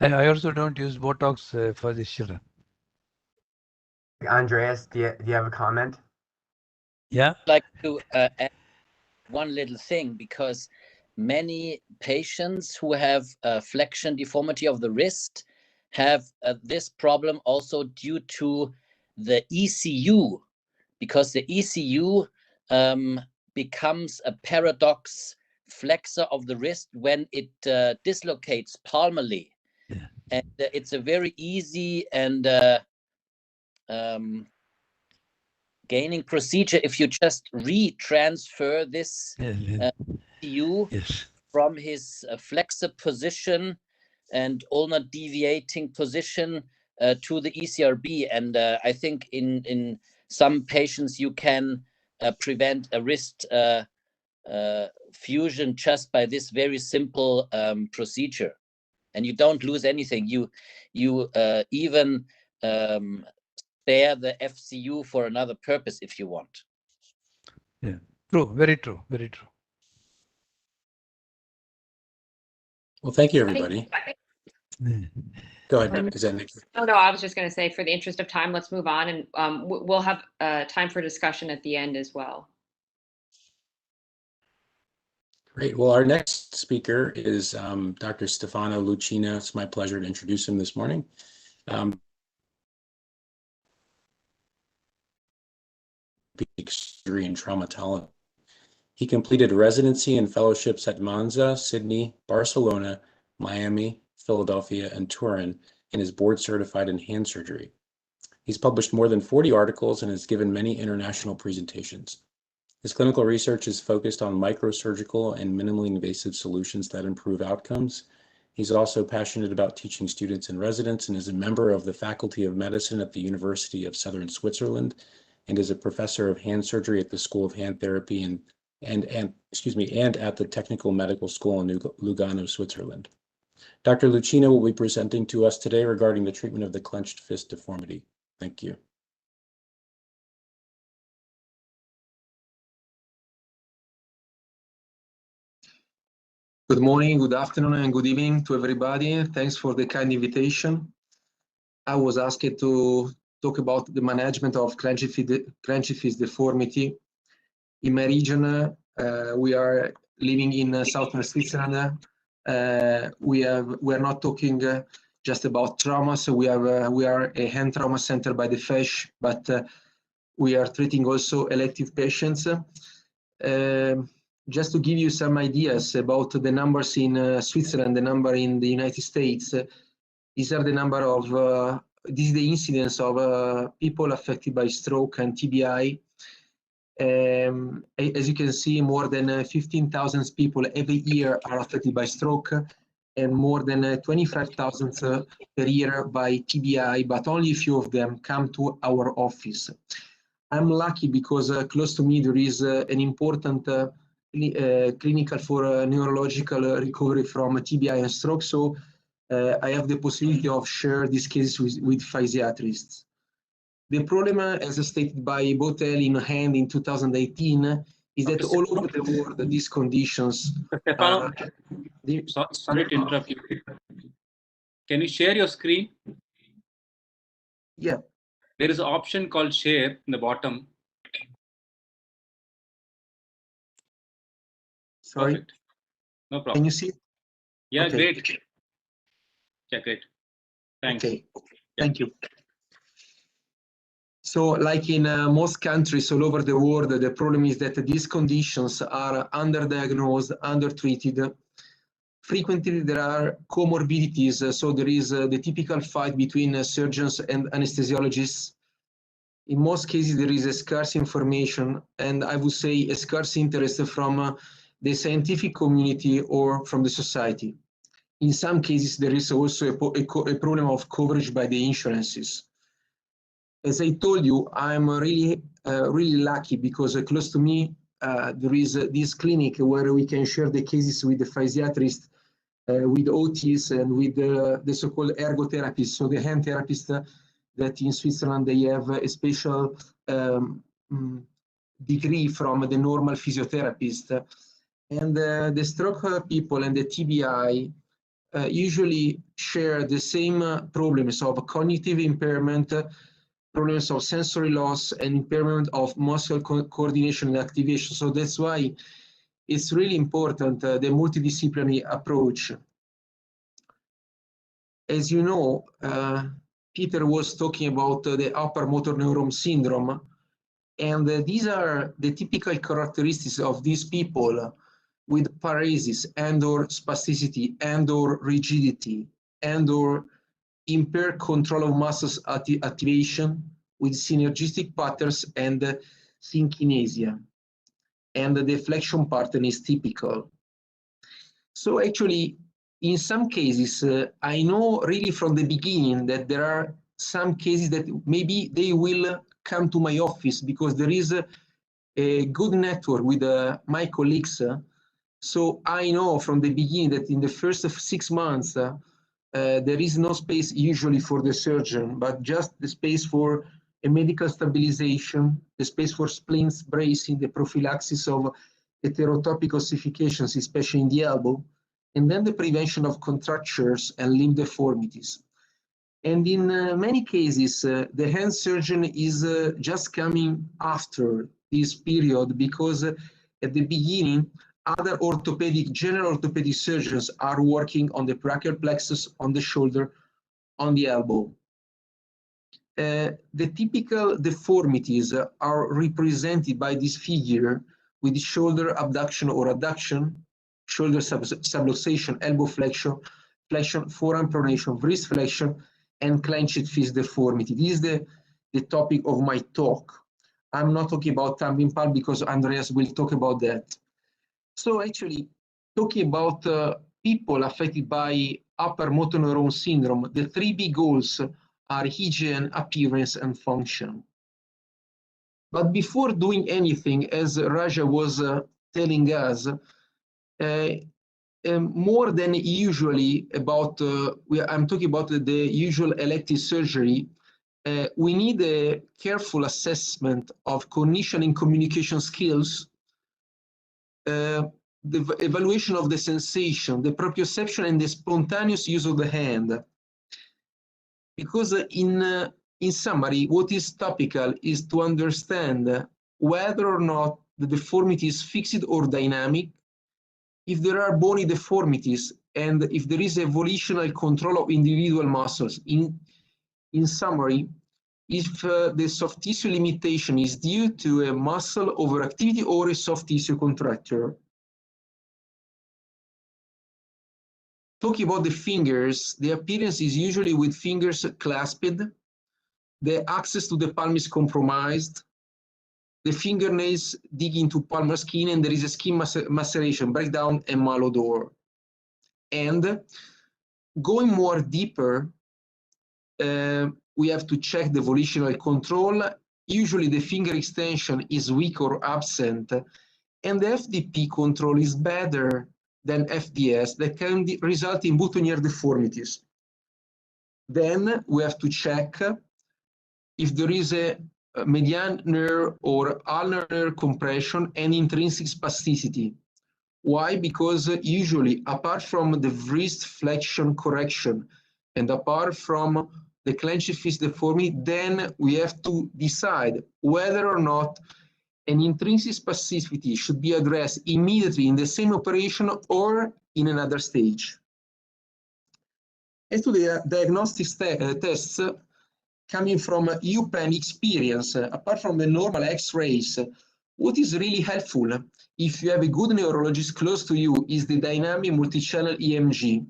I also don't use Botox for these children. Andreas, do you have a comment? Yeah. I'd like to add one little thing, because many patients who have flexion deformity of the wrist have this problem also due to the ECU, because the ECU becomes a paradox flexor of the wrist when it dislocates palmally. Yeah. And it's a very easy and gaining procedure if you just retransfer this ECU from his flexor position and ulnar deviating position to the ECRB. And I think in some patients you can prevent a wrist fusion just by this very simple procedure, and you don't lose anything. You even spare the FCU for another purpose if you want. Yeah, true, very true, very true. Well, thank you, everybody. Go ahead. Is that Nick? Oh, no, I was just going to say, for the interest of time, let's move on, and we'll have time for discussion at the end as well. Great. Well, our next speaker is Dr. Stefano Lucchina. It's my pleasure to introduce him this morning. orthopedic surgery and traumatology. He completed residency and fellowships at Monza, Sydney, Barcelona, Miami, Philadelphia, and Turin, and is board certified in hand surgery. He's published more than 40 articles and has given many international presentations. His clinical research is focused on microsurgical and minimally invasive solutions that improve outcomes. He's also passionate about teaching students and residents and is a member of the Faculty of Medicine at the University of Southern Switzerland and is a professor of hand surgery at the School of Hand Therapy and at the Technical Medical School in Lugano, Switzerland. Dr. Lucchina will be presenting to us today regarding the treatment of the clenched fist deformity. Thank you. Good morning, good afternoon, and good evening to everybody. Thanks for the kind invitation. I was asked to talk about the management of clenched-fist deformity. In my region, we are living in southern Switzerland. We are not talking just about trauma. So we are a hand trauma center by the FESH, but we are treating also elective patients. Just to give you some ideas about the numbers in Switzerland, the number in the United States, these are the number of, this is the incidence of people affected by stroke and TBI. As you can see, more than 15,000 people every year are affected by stroke and more than 25,000 per year by TBI, but only a few of them come to our office. I'm lucky because close to me there is an important clinical for neurological recovery from TBI and stroke. So I have the possibility of share these cases with physiatrists. The problem, as stated by Botel in Hand in 2018, is that all over the world, these conditions. Stefano, sorry to interrupt you. Can you share your screen? Yeah. There is an option called share in the bottom. Sorry. Perfect. No problem. Can you see? Yeah, okay. Great. Yeah, great. Thanks. Okay. Thank you. So like in most countries all over the world, the problem is that these conditions are underdiagnosed, undertreated. Frequently there are comorbidities, so there is the typical fight between surgeons and anesthesiologists. In most cases there is a scarce information, and I would say a scarce interest from the scientific community or from the society. In some cases there is also a problem of coverage by the insurances. As I told you, I'm really lucky because close to me there is this clinic where we can share the cases with the physiatrists, with OTs, and with the so-called ergotherapists, so the hand therapists that in Switzerland they have a special degree from the normal physiotherapist. And the stroke people and the TBI usually share the same problems of cognitive impairment, problems of sensory loss, and impairment of muscle coordination and activation. So that's why it's really important, the multidisciplinary approach. As you know, Peter was talking about the upper motor neuron syndrome, and these are the typical characteristics of these people with paresis and/or spasticity and/or rigidity and/or impaired control of muscles activation with synergistic patterns and synkinesia. And the flexion pattern is typical. So actually, in some cases, I know really from the beginning that there are some cases that maybe they will come to my office because there is a good network with my colleagues. So I know from the beginning that in the first 6 months, there is no space usually for the surgeon, but just the space for a medical stabilization, the space for splints, bracing, the prophylaxis of heterotopic ossifications, especially in the elbow, and then the prevention of contractures and limb deformities. And in many cases, the hand surgeon is just coming after this period because at the beginning, other general orthopedic surgeons are working on the brachial plexus, on the shoulder, on the elbow. the typical deformities are represented by this figure with shoulder abduction or adduction, shoulder subluxation, elbow flexion, forearm pronation, wrist flexion, and clenched fist deformity. This is the topic of my talk. I'm not talking about thumb palm because Andreas will talk about that. So actually, talking about people affected by upper motor neuron syndrome, the 3 big goals are hygiene, appearance, and function. But before doing anything, as Raja was telling us, more than usually about, I'm talking about the usual elective surgery, we need a careful assessment of cognition and communication skills, the evaluation of the sensation, the proprioception, and the spontaneous use of the hand. Because in summary, what is topical is to understand whether or not the deformity is fixed or dynamic, if there are bony deformities, and if there is a volitional control of individual muscles. In summary, if the soft tissue limitation is due to a muscle overactivity or a soft tissue contracture. Talking about the fingers, the appearance is usually with fingers clasped, the access to the palm is compromised, the fingernails dig into palmar skin, and there is a skin maceration, breakdown, and malodor. And going more deeper, we have to check the volitional control. Usually the finger extension is weak or absent, and the FDP control is better than FDS that can result in boutonniere deformities. Then we have to check if there is a median nerve or ulnar nerve compression and intrinsic spasticity. Why? Because usually, apart from the wrist flexion correction and apart from the clenched fist deformity, then we have to decide whether or not an intrinsic spasticity should be addressed immediately in the same operation or in another stage. As to the diagnostic tests coming from UPenn experience, apart from the normal X-rays, what is really helpful if you have a good neurologist close to you is the dynamic multi-channel EMG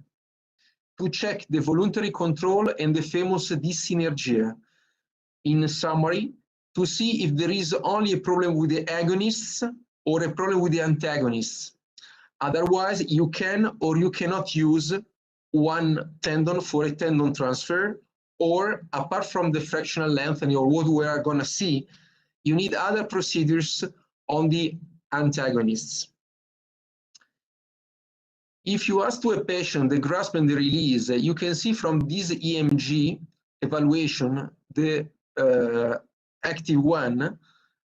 to check the voluntary control and the famous dyssynergia. In summary, to see if there is only a problem with the agonists or a problem with the antagonists. Otherwise, you can or you cannot use one tendon for a tendon transfer, or apart from the fractional lengthening or what we are going to see, you need other procedures on the antagonists. If you ask to a patient the grasp and the release, you can see from this EMG evaluation, the active one,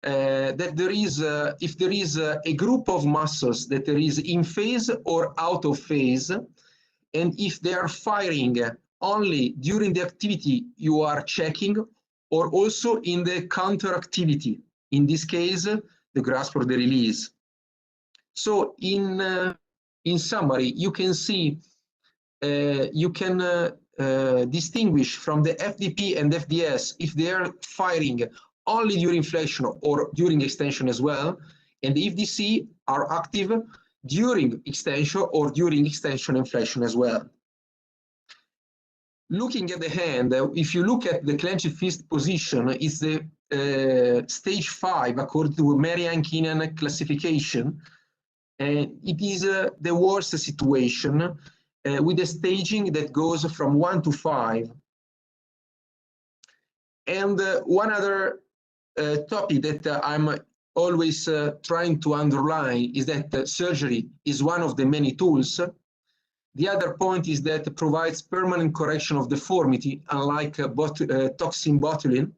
that there is, if there is a group of muscles that there is in phase or out of phase, and if they are firing only during the activity you are checking, or also in the counter activity, in this case, the grasp or the release. So in summary, you can see, you can distinguish from the FDP and FDS if they are firing only during flexion or during extension as well, and the FDC are active during extension or during extension and flexion as well. Looking at the hand, if you look at the clenched fist position, it's the stage 5 according to Marian-Keenan classification. It is the worst situation with a staging that goes from 1 to 5. And one other topic that I'm always trying to underline is that surgery is one of the many tools. The other point is that it provides permanent correction of deformity, unlike toxin botulinum.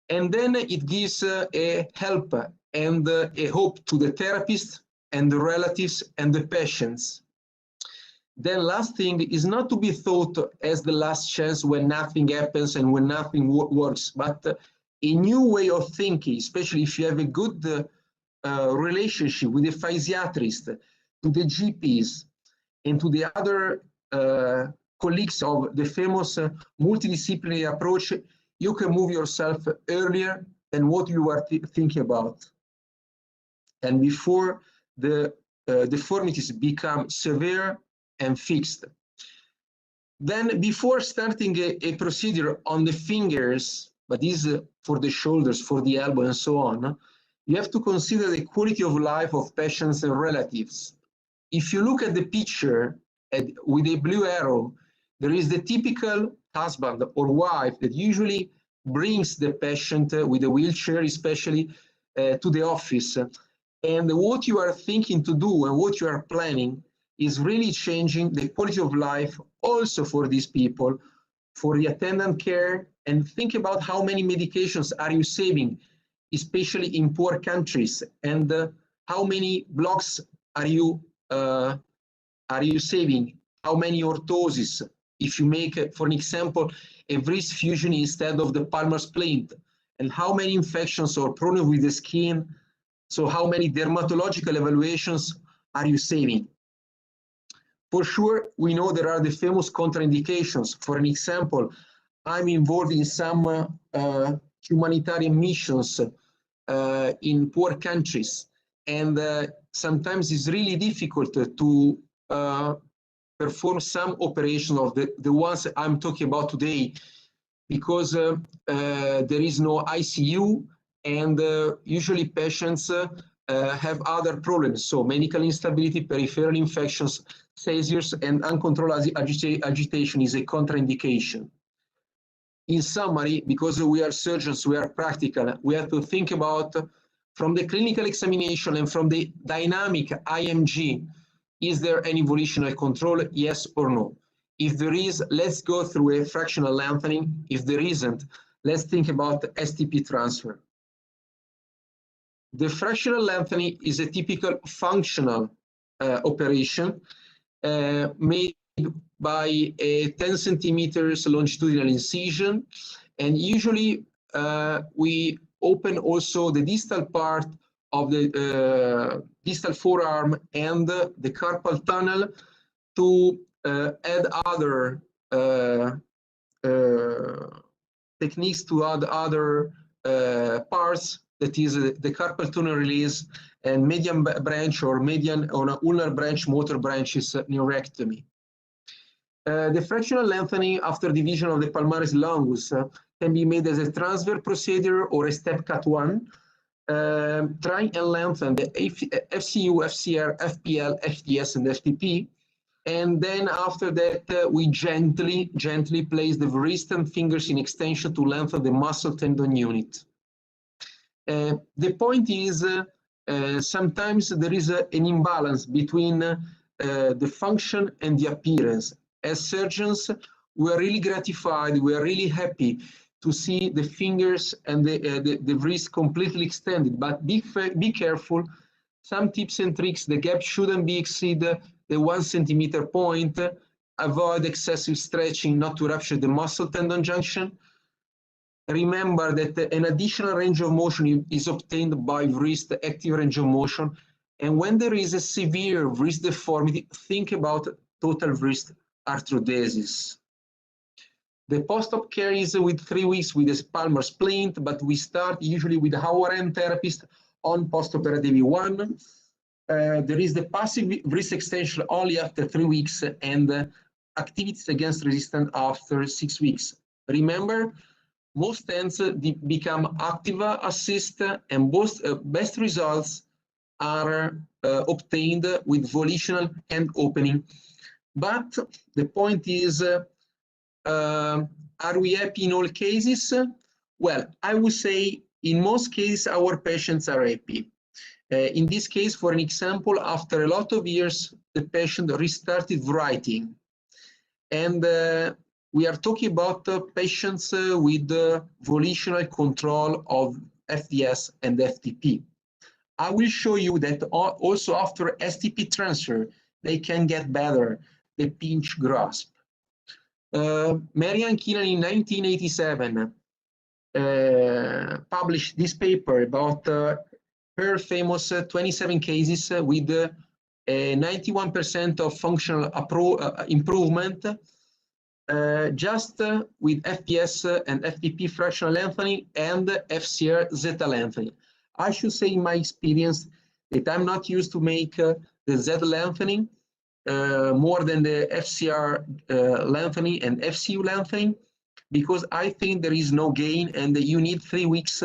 And then it gives a help and a hope to the therapist and the relatives and the patients. Then last thing is not to be thought as the last chance when nothing happens and when nothing works, but a new way of thinking, especially if you have a good relationship with the physiatrist, to the GPs, and to the other colleagues of the famous multidisciplinary approach, you can move yourself earlier than what you are thinking about, and before the deformities become severe and fixed. Then before starting a procedure on the fingers, but this is for the shoulders, for the elbow and so on, you have to consider the quality of life of patients and relatives. If you look at the picture with a blue arrow, there is the typical husband or wife that usually brings the patient with a wheelchair, especially to the office. And what you are thinking to do and what you are planning is really changing the quality of life also for these people, for the attendant care, and think about how many medications are you saving, especially in poor countries, and how many blocks are you saving, how many orthoses, if you make, for an example, a wrist fusion instead of the palmar splint, and how many infections or problems with the skin, so how many dermatological evaluations are you saving? For sure, we know there are the famous contraindications. For an example, I'm involved in some humanitarian missions in poor countries, and sometimes it's really difficult to perform some operations of the ones I'm talking about today, because there is no ICU, and usually patients have other problems, so medical instability, peripheral infections, seizures, and uncontrolled agitation is a contraindication. In summary, because we are surgeons, we are practical, we have to think about, from the clinical examination and from the dynamic IMG, is there any volitional control, yes or no? If there is, let's go through a fractional lengthening. If there isn't, let's think about STP transfer. The fractional lengthening is a typical functional operation made by a 10 centimeters longitudinal incision, and usually we open also the distal part of the distal forearm and the carpal tunnel to add other techniques, to add other parts, that is the carpal tunnel release and median branch or median or ulnar branch motor branches neurectomy. The fractional lengthening after division of the palmaris longus can be made as a transverse procedure or a step cut one. Try and lengthen the FCU, FCR, FPL, FDS, and FTP. And then after that, we gently place the wrist and fingers in extension to lengthen the muscle tendon unit. The point is, sometimes there is an imbalance between the function and the appearance. As surgeons, we are really gratified, we are really happy to see the fingers and the wrist completely extended, but be careful. Some tips and tricks, the gap shouldn't be exceeded the 1 centimeter point. Avoid excessive stretching not to rupture the muscle tendon junction. Remember that an additional range of motion is obtained by wrist active range of motion. And when there is a severe wrist deformity, think about total wrist arthrodesis. The post-op care is with 3 weeks with a palmar splint, but we start usually with our end therapist on post-operative 1. There is the passive wrist extension only after 3 weeks, and activities against resistance after 6 weeks. Remember, most hands become active assist, and best results are obtained with volitional hand opening. But the point is, are we happy in all cases? Well, I would say in most cases our patients are happy. In this case, for an example, after a lot of years, the patient restarted writing. And we are talking about patients with volitional control of FDS and FTP. I will show you that also after STP transfer, they can get better, the pinch grasp. Marianne Keenan in 1987 published this paper about her famous 27 cases with 91% of functional improvement. just with FPS and FTP fractional lengthening and FCR zeta lengthening. I should say in my experience that I'm not used to make the Z lengthening more than the FCR lengthening and FCU lengthening, because I think there is no gain and you need 3 weeks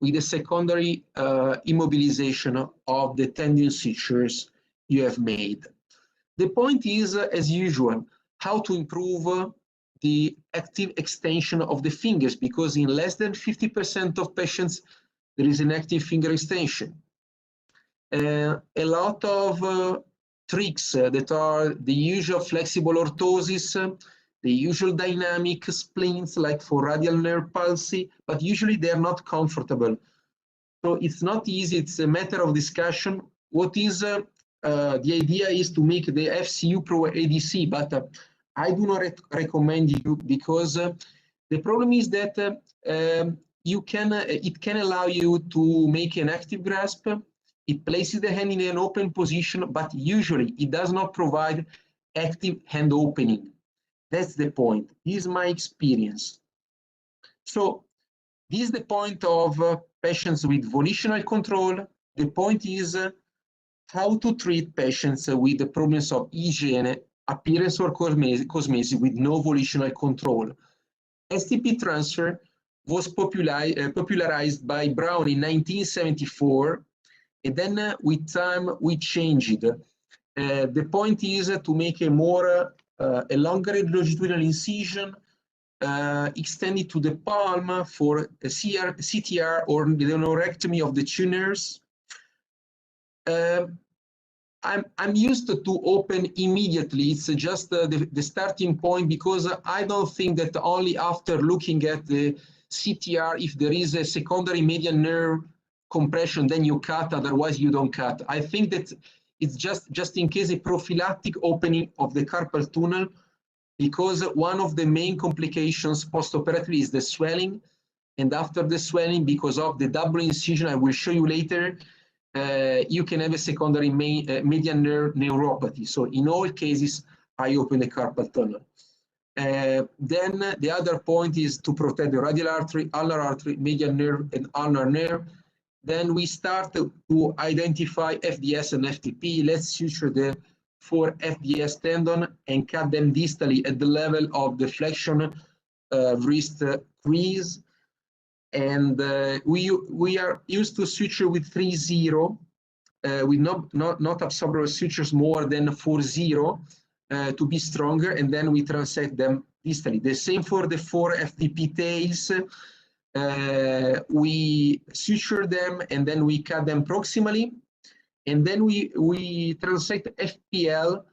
with a secondary immobilization of the tendon sutures you have made. The point is, as usual, how to improve the active extension of the fingers, because in less than 50% of patients, there is an active finger extension. A lot of tricks that are the usual flexible orthosis, the usual dynamic splints like for radial nerve palsy, but usually they are not comfortable. So it's not easy, it's a matter of discussion. What is the idea is to make the FCU Pro ADC, but I do not recommend you, because the problem is that it can allow you to make an active grasp. It places the hand in an open position, but usually it does not provide active hand opening. That's the point. This is my experience. So this is the point of patients with volitional control. The point is how to treat patients with the problems of hygiene, appearance or cosmesis with no volitional control. STP transfer was popularized by Brown in 1974, and then with time we changed it. The point is to make a longer longitudinal incision, extended to the palm for a CTR or the neurectomy of the tuners. I'm used to open immediately. It's just the starting point, because I don't think that only after looking at the CTR, if there is a secondary median nerve compression, then you cut, otherwise you don't cut. I think that it's just in case a prophylactic opening of the carpal tunnel, because one of the main complications postoperatively is the swelling. And after the swelling, because of the double incision, I will show you later, you can have a secondary median nerve neuropathy. So in all cases, I open the carpal tunnel. Then the other point is to protect the radial artery, ulnar artery, median nerve, and ulnar nerve. Then we start to identify FDS and FTP. Let's suture the 4 FDS tendon and cut them distally at the level of the flexion wrist crease. And we are used to suture with 3-0, with not absorbable sutures more than 4-0 to be stronger, and then we transect them distally. The same for the 4 FTP tails. We suture them and then we cut them proximally, and then we transect FPL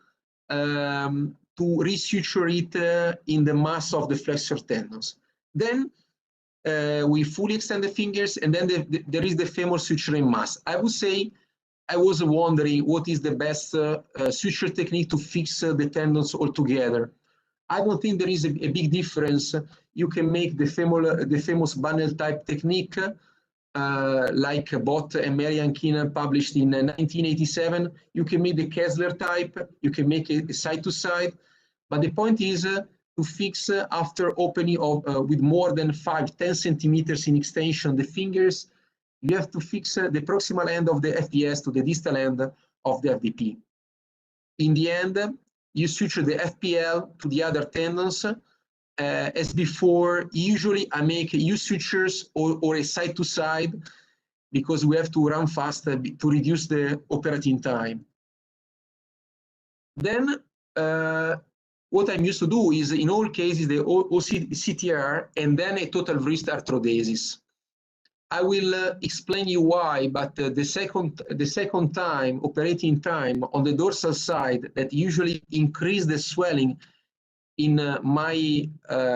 to resuture it in the mass of the flexor tendons. Then we fully extend the fingers, and then there is the femur suturing mass. I would say I was wondering what is the best suture technique to fix the tendons altogether. I don't think there is a big difference. You can make the famous Bunnell type technique, like Bott and Marian Keenan published in 1987. You can make the Kessler type. You can make it side to side. But the point is to fix after opening of with more than 5-10 centimeters in extension the fingers. You have to fix the proximal end of the FDS to the distal end of the FDP. In the end, you suture the FPL to the other tendons. As before, usually I make U sutures or a side to side, because we have to run faster to reduce the operating time. Then what I'm used to do is, in all cases, the CTR and then a total wrist arthrodesis. I will explain you why, but the second time, operating time on the dorsal side, that usually increase the swelling in my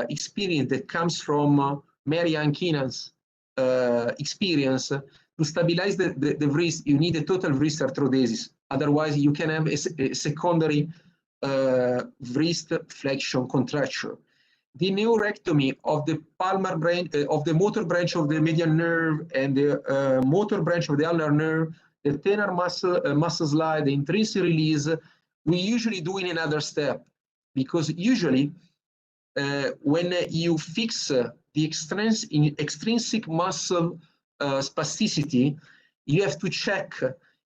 experience that comes from Marian Keenan's experience. To stabilize the wrist, you need a total wrist arthrodesis. Otherwise, you can have a secondary wrist flexion contracture. The neurectomy of the palmar branch, of the motor branch of the median nerve and the motor branch of the ulnar nerve, the thenar muscle slide, the intrinsic release, we usually do in another step, because usually when you fix the extrinsic muscle spasticity, you have to check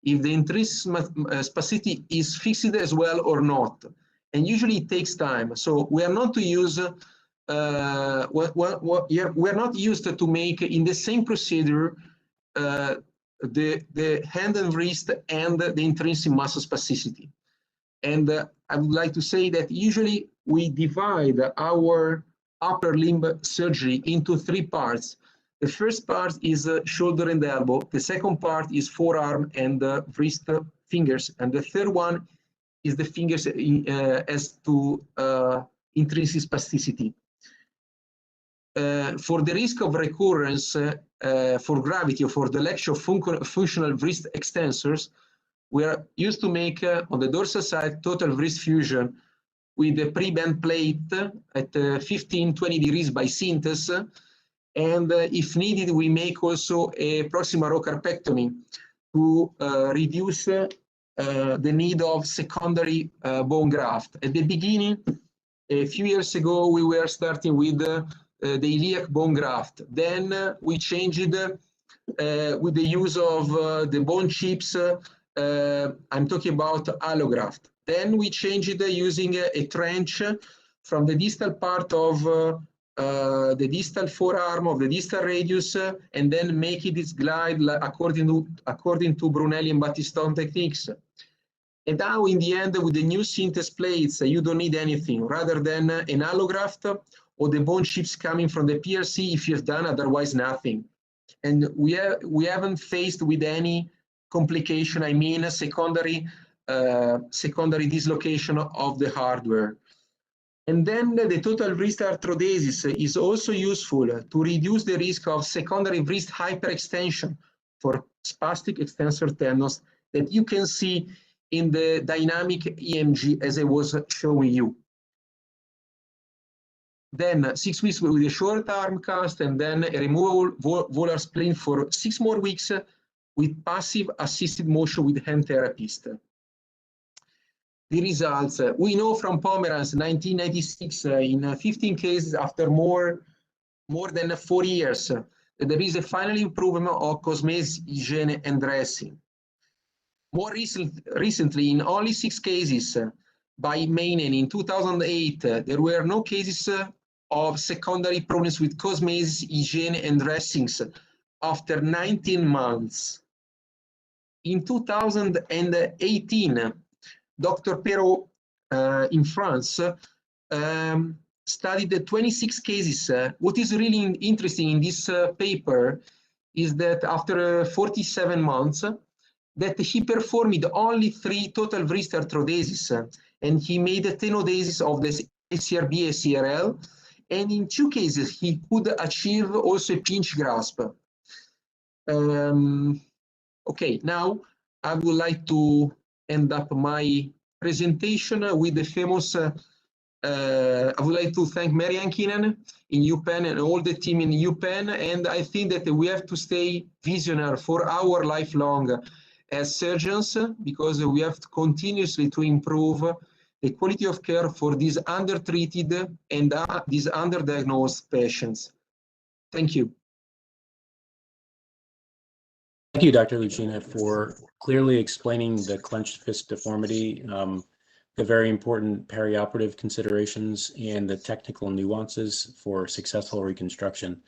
if the intrinsic spasticity is fixed as well or not. And usually it takes time. So we are not to use we're not used to make in the same procedure the hand and wrist and the intrinsic muscle spasticity. And I would like to say that usually we divide our upper limb surgery into 3 parts. The first part is shoulder and elbow. The second part is forearm and wrist fingers. And the third one is the fingers as to intrinsic spasticity. For the risk of recurrence, for gravity or for the lecture of functional wrist extensors, we are used to make on the dorsal side total wrist fusion with a pre-bend plate at 15-20 degrees by Synthes. And if needed, we make also a proximal row carpectomy to reduce the need of secondary bone graft. At the beginning, a few years ago, we were starting with the iliac bone graft. Then we changed with the use of the bone chips. I'm talking about allograft. Then we changed it using a trench from the distal part of the distal forearm of the distal radius, and then make it glide according to Brunelli and Battistone techniques. And now in the end, with the new Synthes plates, you don't need anything rather than an allograft or the bone chips coming from the PRC if you've done otherwise nothing. And we haven't faced with any complication, I mean secondary dislocation of the hardware. And then the total wrist arthrodesis is also useful to reduce the risk of secondary wrist hyperextension for spastic extensor tendons that you can see in the dynamic EMG as I was showing you. Then 6 weeks with a short arm cast, and then a removable volar splint for 6 more weeks with passive assisted motion with hand therapist. The results, we know from Pomeranz 1996 in 15 cases after more than 4 years that there is a final improvement of cosmesis, hygiene, and dressing. More recently, in only 6 cases by Meinen in 2008, there were no cases of secondary problems with cosmesis, hygiene, and dressings after 19 months. In 2018, Dr. Perrault in France studied 26 cases. What is really interesting in this paper is that after 47 months, that he performed only 3 total wrist arthrodesis, and he made a tenodesis of the ACRB, ACRL, and in 2 cases he could achieve also a pinch grasp. Okay, now I would like to end up my presentation with the famous, I would like to thank Marianne Keenan in UPenn and all the team in UPenn, and I think that we have to stay visionary for our lifelong as surgeons, because we have to continuously to improve the quality of care for these undertreated and these underdiagnosed patients. Thank you. Thank you, Dr. Lucchina, for clearly explaining the clenched fist deformity, the very important perioperative considerations, and the technical nuances for successful reconstruction.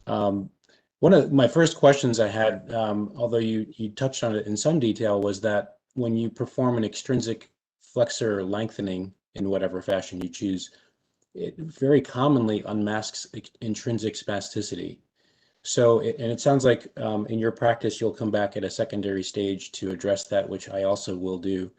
One of my first questions I had, although you touched on it in some detail, was that when you perform an extrinsic flexor lengthening in whatever fashion you choose, it very commonly unmasks intrinsic spasticity. So, and it sounds like in your practice, you'll come back at a secondary stage to address that, which I also will do.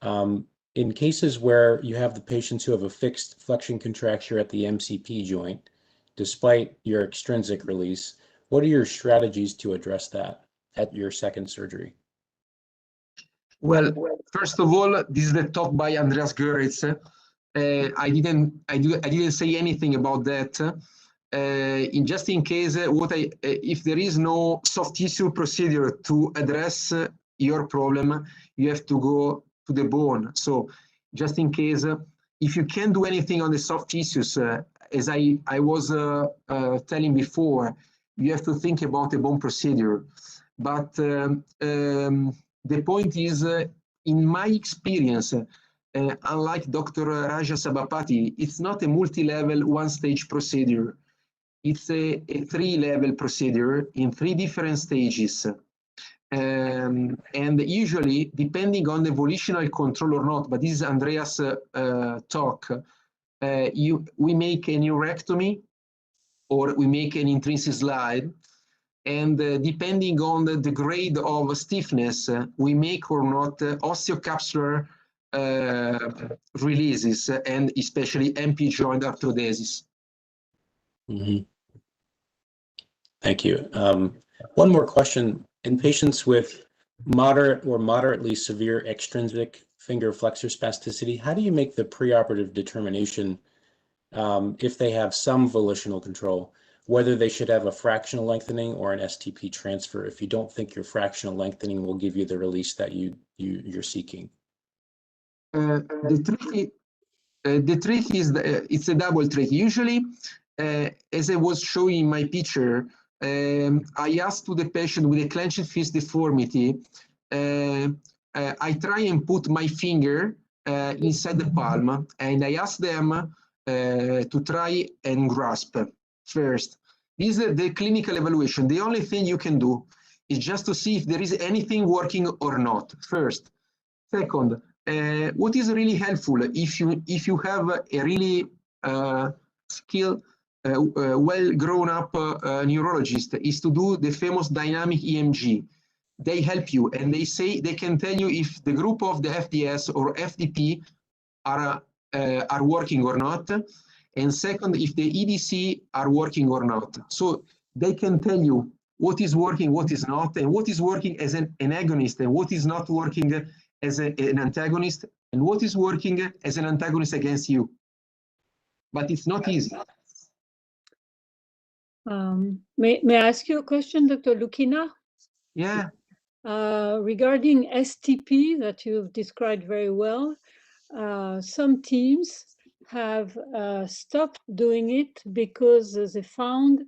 In cases where you have the patients who have a fixed flexion contracture at the MCP joint, despite your extrinsic release, what are your strategies to address that at your second surgery? Well, first of all, this is the talk by Andreas Gohritz. I didn't say anything about that. Just in case, if there is no soft tissue procedure to address your problem, you have to go to the bone. So just in case, if you can't do anything on the soft tissues, as I was telling before, you have to think about a bone procedure. But the point is, in my experience, unlike Dr. Raja Sabapathy, it's not a multi-level, one-stage procedure. It's a three-level procedure in 3 different stages. And usually, depending on the volitional control or not, but this is Andreas' talk, we make a neurectomy or we make an intrinsic slide. And depending on the grade of stiffness, we make or not osteocapsular releases, and especially MP joint arthrodesis. Mm-hmm. Thank you. One more question. In patients with moderate or moderately severe extrinsic finger flexor spasticity, how do you make the preoperative determination if they have some volitional control, whether they should have a fractional lengthening or an STP transfer if you don't think your fractional lengthening will give you the release that you're seeking? The trick is it's a double trick. Usually, as I was showing in my picture, I asked to the patient with a clenched-fist deformity, I try and put my finger inside the palm, and I ask them to try and grasp first. This is the clinical evaluation. The only thing you can do is just to see if there is anything working or not, first. Second, what is really helpful if you have a really skilled, well grown up neurologist is to do the famous dynamic EMG. They help you and they can tell you if the group of the FDS or FDP are working or not, and second, if the EDC are working or not. So they can tell you what is working, what is not, and what is working as an agonist, and what is not working as an antagonist, and what is working as an antagonist against you. But it's not easy. May I ask you a question, Dr. Lucchina? Yeah. Regarding STP that you've described very well, some teams have stopped doing it because they found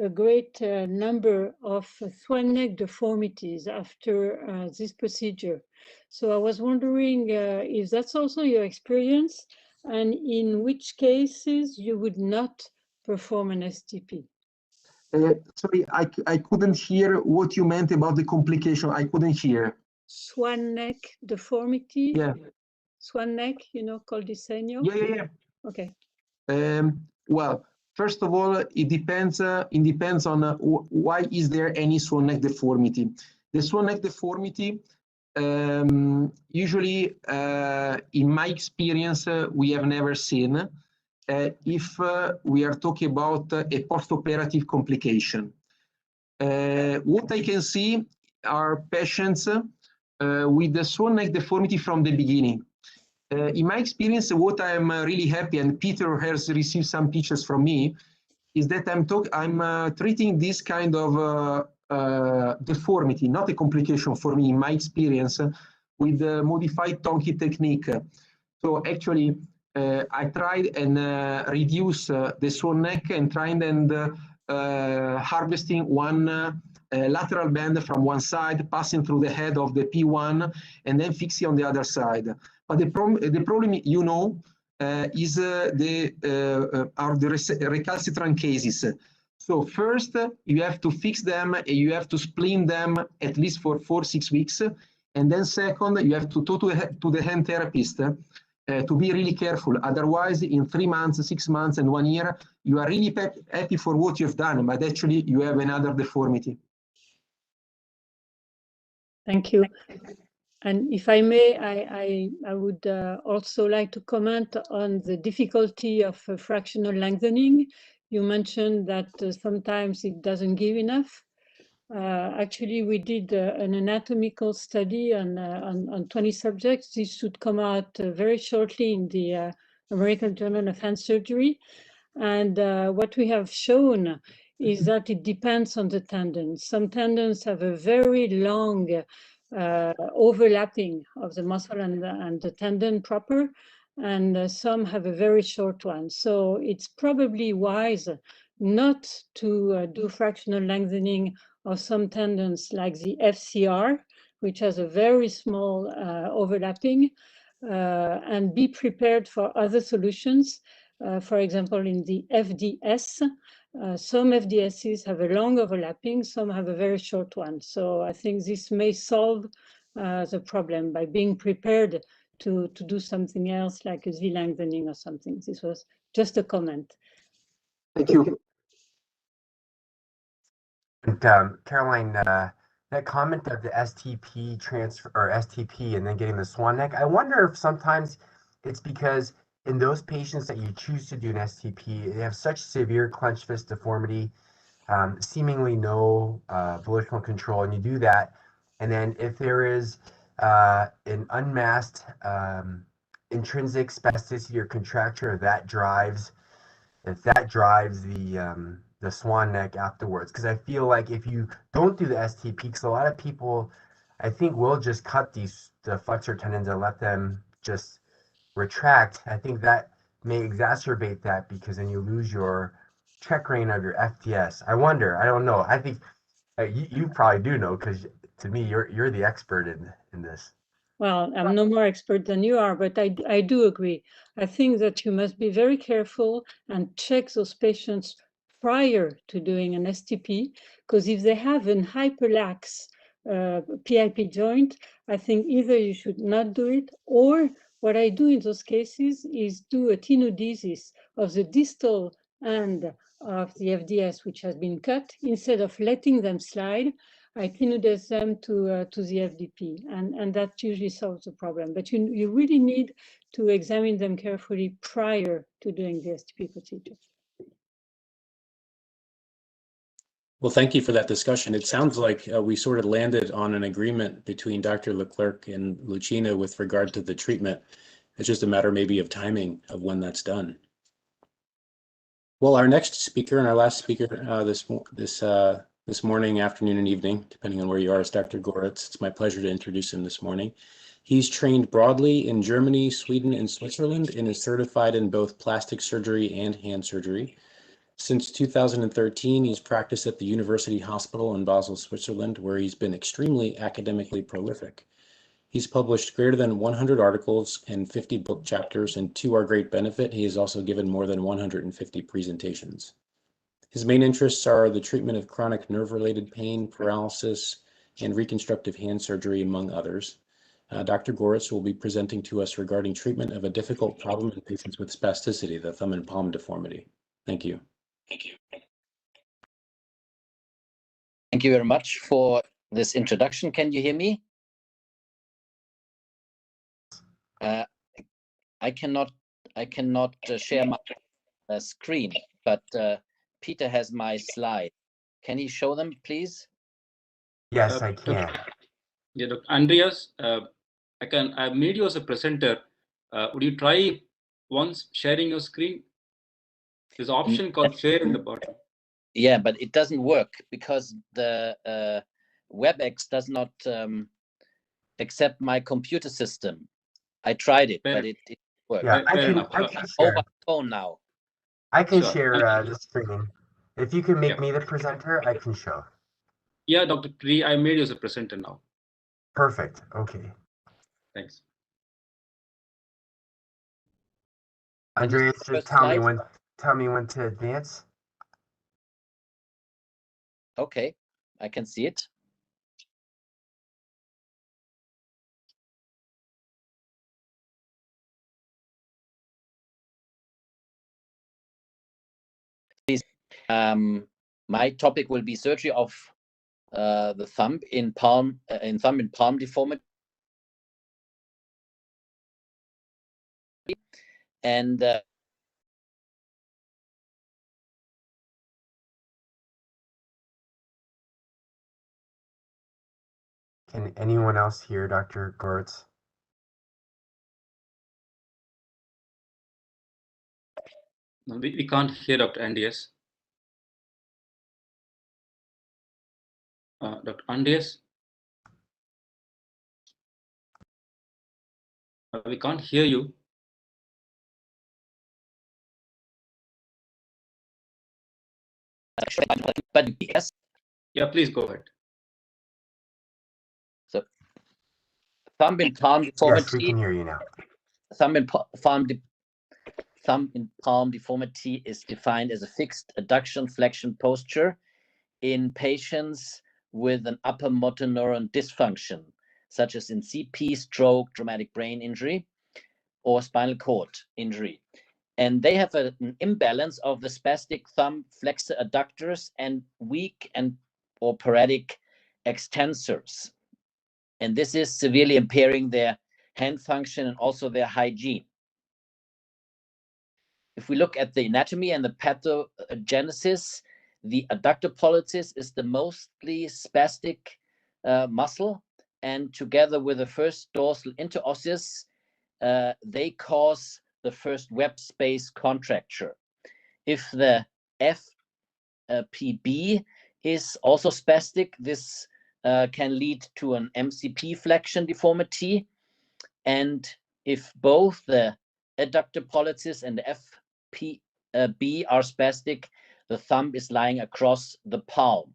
a great number of swan neck deformities after this procedure. So I was wondering if that's also your experience, and in which cases you would not perform an STP. Sorry, I couldn't hear what you meant about the complication. I couldn't hear. Swan neck deformity. Yeah. Swan neck, you know, called diseño. Yeah. Okay. Well, first of all, it depends on why is there any swan neck deformity. The swan neck deformity, usually, in my experience, we have never seen if we are talking about a post-operative complication. What I can see are patients with the swan neck deformity from the beginning. In my experience, what I'm really happy, and Peter has received some pictures from me, is that I'm treating this kind of deformity, not a complication for me, in my experience, with the modified Tonki technique. So actually, I tried and reduce the swan neck and trying and harvesting one lateral band from one side, passing through the head of the P1, and then fixing on the other side. But the problem, you know, is the recalcitrant cases. So first, you have to fix them, and you have to splint them at least for 4-6 weeks. And then second, you have to talk to the hand therapist to be really careful. Otherwise, in 3 months, 6 months, and 1 year, you are really happy for what you've done, but actually you have another deformity. Thank you. And if I may, I would also like to comment on the difficulty of fractional lengthening. You mentioned that sometimes it doesn't give enough. Actually, we did an anatomical study on 20 subjects. This should come out very shortly in the American Journal of Hand Surgery. And what we have shown is that it depends on the tendons. Some tendons have a very long overlapping of the muscle and the tendon proper. and some have a very short one. So it's probably wise not to do fractional lengthening of some tendons like the FCR, which has a very small overlapping, and be prepared for other solutions. For example, in the FDS, some FDSs have a long overlapping, some have a very short one. So I think this may solve the problem by being prepared to do something else like a Z lengthening or something. This was just a comment. Thank you. And Caroline, that comment of the STP transfer or STP and then getting the swan neck, I wonder if sometimes it's because in those patients that you choose to do an STP, they have such severe clenched fist deformity, seemingly no volitional control, and you do that. And then if there is an unmasked intrinsic spasticity or contracture, if that drives the swan neck afterwards. Because I feel like if you don't do the STP, because a lot of people, I think, will just cut the flexor tendons and let them just retract. I think that may exacerbate that because then you lose your check rein of your FTS. I wonder. I don't know. I think you probably do know because to me you're the expert in this. Well, I'm no more expert than you are, but I do agree. I think that you must be very careful and check those patients prior to doing an STP, because if they have an hyperlax PIP joint, I think either you should not do it, or what I do in those cases is do a tenodesis of the distal end of the FDS, which has been cut. Instead of letting them slide, I tenudate them to the FDP, and that usually solves the problem. But you really need to examine them carefully prior to doing the STP procedure. Well, thank you for that discussion. It sounds like we sort of landed on an agreement between Dr. Leclerc and Lucchina with regard to the treatment. It's just a matter maybe of timing of when that's done. Well, our next speaker and our last speaker this morning, afternoon, and evening, depending on where you are, is Dr. Gohritz. It's my pleasure to introduce him this morning. He's trained broadly in Germany, Sweden, and Switzerland, and is certified in both plastic surgery and hand surgery. Since 2013, he's practiced at the University Hospital in Basel, Switzerland, where he's been extremely academically prolific. He's published greater than 100 articles and 50 book chapters, and to our great benefit, he has also given more than 150 presentations. His main interests are the treatment of chronic nerve-related pain, paralysis, and reconstructive hand surgery, among others. Dr. Gohritz will be presenting to us regarding treatment of a difficult problem in patients with spasticity, the thumb and palm deformity. Thank you. Thank you. Thank you very much for this introduction. Can you hear me? I cannot share my screen, but Peter has my slide. Can he show them, please? Yes, I can. Yeah, Dr. Andreas, I made you as a presenter. Would you try once sharing your screen? There's an option called share in the bottom. Yeah, but it doesn't work because the WebEx does not accept my computer system. I tried it, but it didn't work. Yeah, I can share. Over phone now. I can share the screen. If you can make me the presenter, I can show. Yeah, Dr. Rhee, I made you as a presenter now. Perfect. Okay. Thanks. Andreas, just tell me when to advance. Okay, I can see it. Please, my topic will be surgery of the thumb in palm deformity, and Can anyone else hear Dr. Gohritz? No, we can't hear Dr. Andreas. Dr. Andreas? We can't hear you. But yes. Yeah, please go ahead. So, thumb in palm deformity. Yes, we can hear you now. Thumb in palm deformity is defined as a fixed adduction flexion posture in patients with an upper motor neuron dysfunction, such as in CP, stroke, traumatic brain injury, or spinal cord injury. And they have an imbalance of the spastic thumb flexor adductors and weak or paretic extensors. And this is severely impairing their hand function and also their hygiene. If we look at the anatomy and the pathogenesis, the adductor pollicis is the mostly spastic muscle, and together with the first dorsal interosseous, they cause the first web space contracture. If the FPB is also spastic, this can lead to an MCP flexion deformity. And if both the adductor pollicis and the FPB are spastic, the thumb is lying across the palm.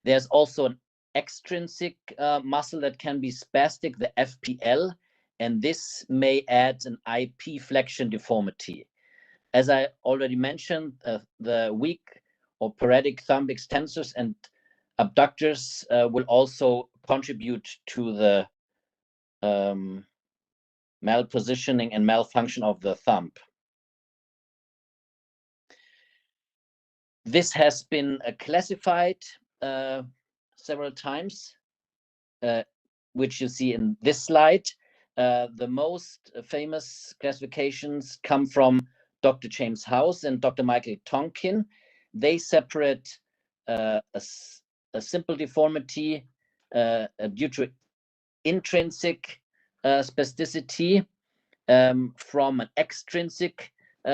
There's also an extrinsic muscle that can be spastic, the FPL, and this may add an IP flexion deformity. As I already mentioned, the weak or paretic thumb extensors and abductors will also contribute to the malpositioning and malfunction of the thumb. This has been classified several times, which you see in this slide. The most famous classifications come from Dr. James House and Dr. Michael Tonkin. They separate a simple deformity due to intrinsic spasticity from an extrinsic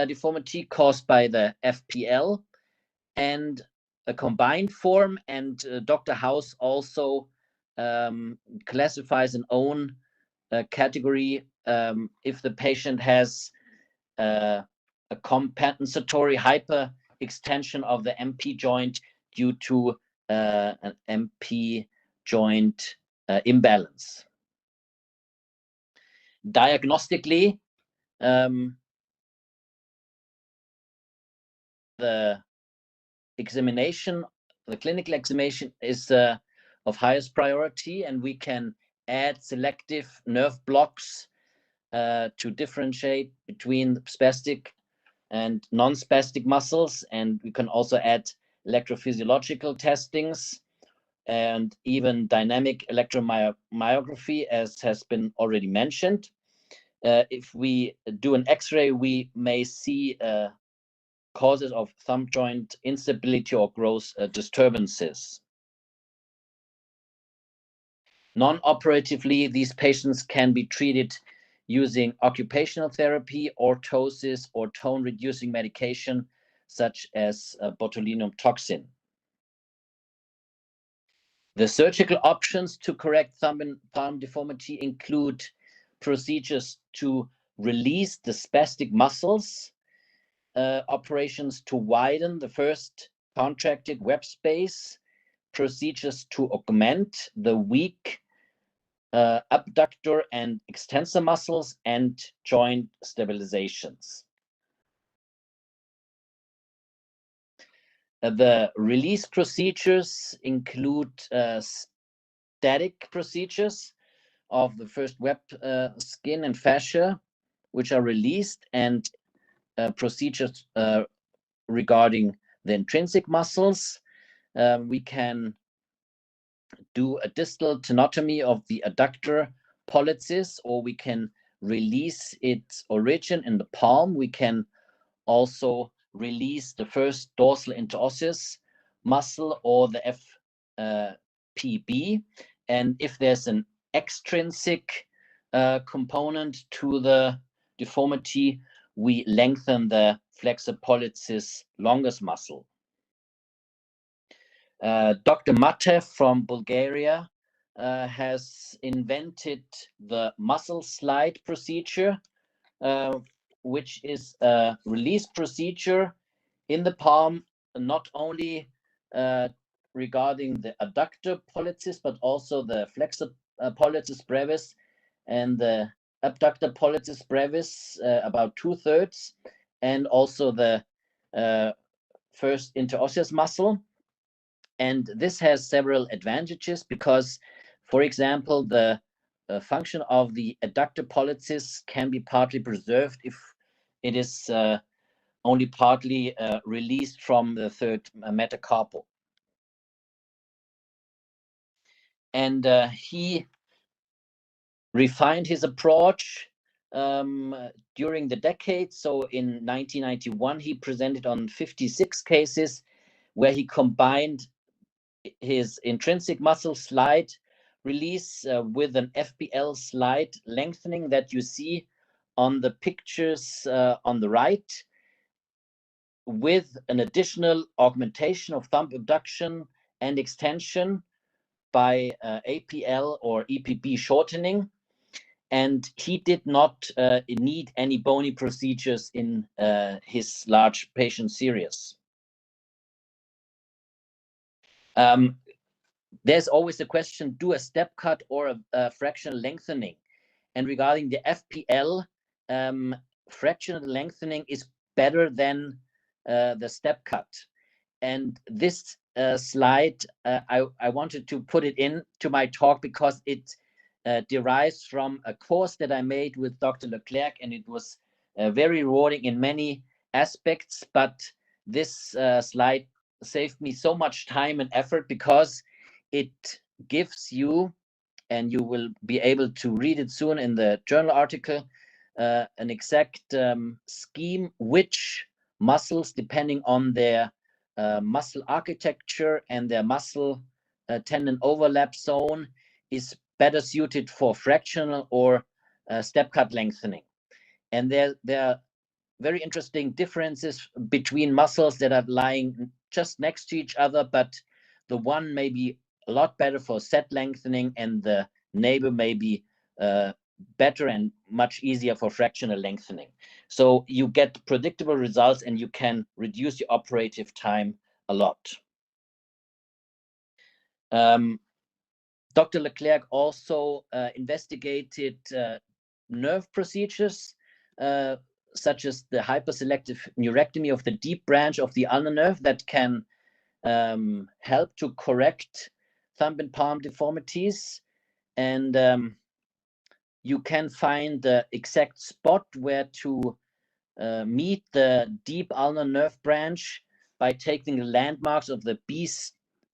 deformity caused by the FPL and a combined form. And Dr. House also classifies an own category if the patient has a compensatory hyperextension of the MP joint due to an MP joint imbalance. Diagnostically, the examination, the clinical examination is of highest priority, and we can add selective nerve blocks to differentiate between spastic and non-spastic muscles, and we can also add electrophysiological testings and even dynamic electromyography, as has been already mentioned. If we do an X-ray, we may see causes of thumb joint instability or growth disturbances. Non-operatively, these patients can be treated using occupational therapy, orthosis, or tone-reducing medication, such as botulinum toxin. The surgical options to correct thumb and palm deformity include procedures to release the spastic muscles, operations to widen the first contracted web space, procedures to augment the weak abductor and extensor muscles, and joint stabilizations. The release procedures include static procedures of the first web skin and fascia, which are released, and procedures regarding the intrinsic muscles. We can do a distal tenotomy of the adductor pollicis, or we can release its origin in the palm. We can also release the first dorsal interosseous muscle or the FPB. And if there's an extrinsic component to the deformity, we lengthen the flexor pollicis longus muscle. Dr. Matev from Bulgaria has invented the muscle slide procedure, which is a release procedure in the palm not only regarding the adductor pollicis, but also the flexor pollicis brevis and the abductor pollicis brevis, about 2/3, and also the first interosseous muscle. And this has several advantages because, for example, the function of the adductor pollicis can be partly preserved if it is only partly released from the third metacarpal. And he refined his approach during the decade. So in 1991, he presented on 56 cases where he combined his intrinsic muscle slide release with an FPL slide lengthening that you see on the pictures on the right, with an additional augmentation of thumb abduction and extension by APL or EPB shortening. And he did not need any bony procedures in his large patient series. There's always the question, do a step cut or a fractional lengthening? And regarding the FPL, fractional lengthening is better than the step cut. And this slide, I wanted to put it into my talk because it derives from a course that I made with Dr. Leclerc, and it was very rewarding in many aspects. But this slide saved me so much time and effort because it gives you, and you will be able to read it soon in the journal article, an exact scheme which muscles, depending on their muscle architecture and their muscle tendon overlap zone, is better suited for fractional or step cut lengthening. And there are very interesting differences between muscles that are lying just next to each other, but the one may be a lot better for set lengthening and the neighbor may be better and much easier for fractional lengthening. So you get predictable results and you can reduce your operative time a lot. Dr. Leclerc also investigated nerve procedures such as the hyperselective neurectomy of the deep branch of the ulnar nerve that can help to correct thumb and palm deformities. And you can find the exact spot where to meet the deep ulnar nerve branch by taking the landmarks of the B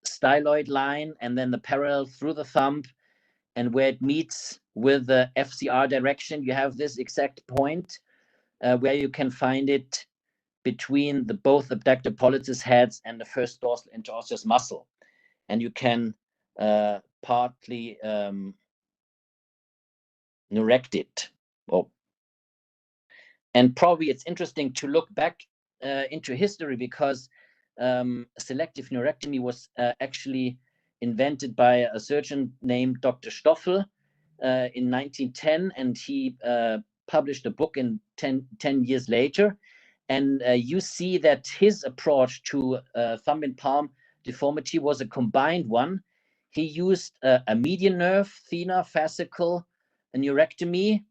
styloid line and then the parallel through the thumb, and where it meets with the FCR direction, you have this exact point where you can find it between the both abductor pollicis heads and the first dorsal interosseous muscle. And you can partly neurect it. And probably it's interesting to look back into history because selective neurectomy was actually invented by a surgeon named Dr. Stoffel in 1910, and he published a book in 10 years later. And you see that his approach to thumb and palm deformity was a combined one. He used a median nerve, thenar, fascicle, a neurectomy,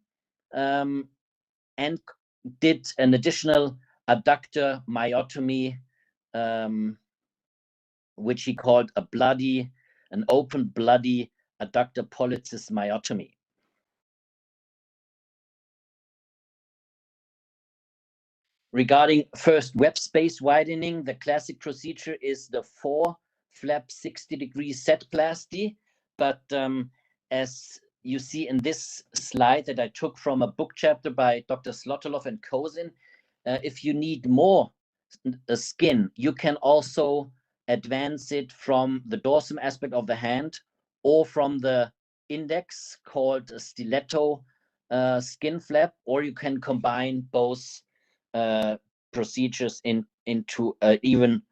and did an additional adductor myotomy, which he called an open bloody adductor pollicis myotomy. Regarding first web space widening, the classic procedure is the 4-flap 60-degree setplasty. But as you see in this slide that I took from a book chapter by Dr. Slotolov and Kozin, if you need more skin, you can also advance it from the dorsum aspect of the hand or from the index called a stiletto skin flap, or you can combine both procedures into even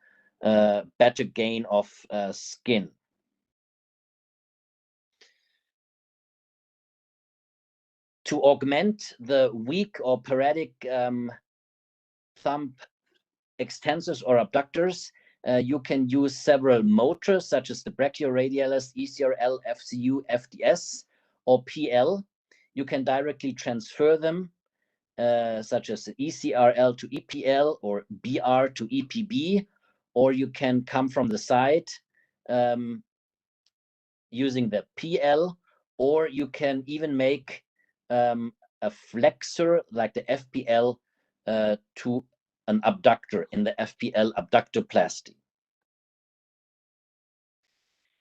better gain of skin. To augment the weak or paretic thumb extensors or abductors, You can use several motors, such as the brachioradialis, ECRL, FCU, FDS, or PL. You can directly transfer them, such as ECRL to EPL or BR to EPB, or you can come from the side using the PL, or you can even make a flexor like the FPL to an abductor in the FPL abductoplasty.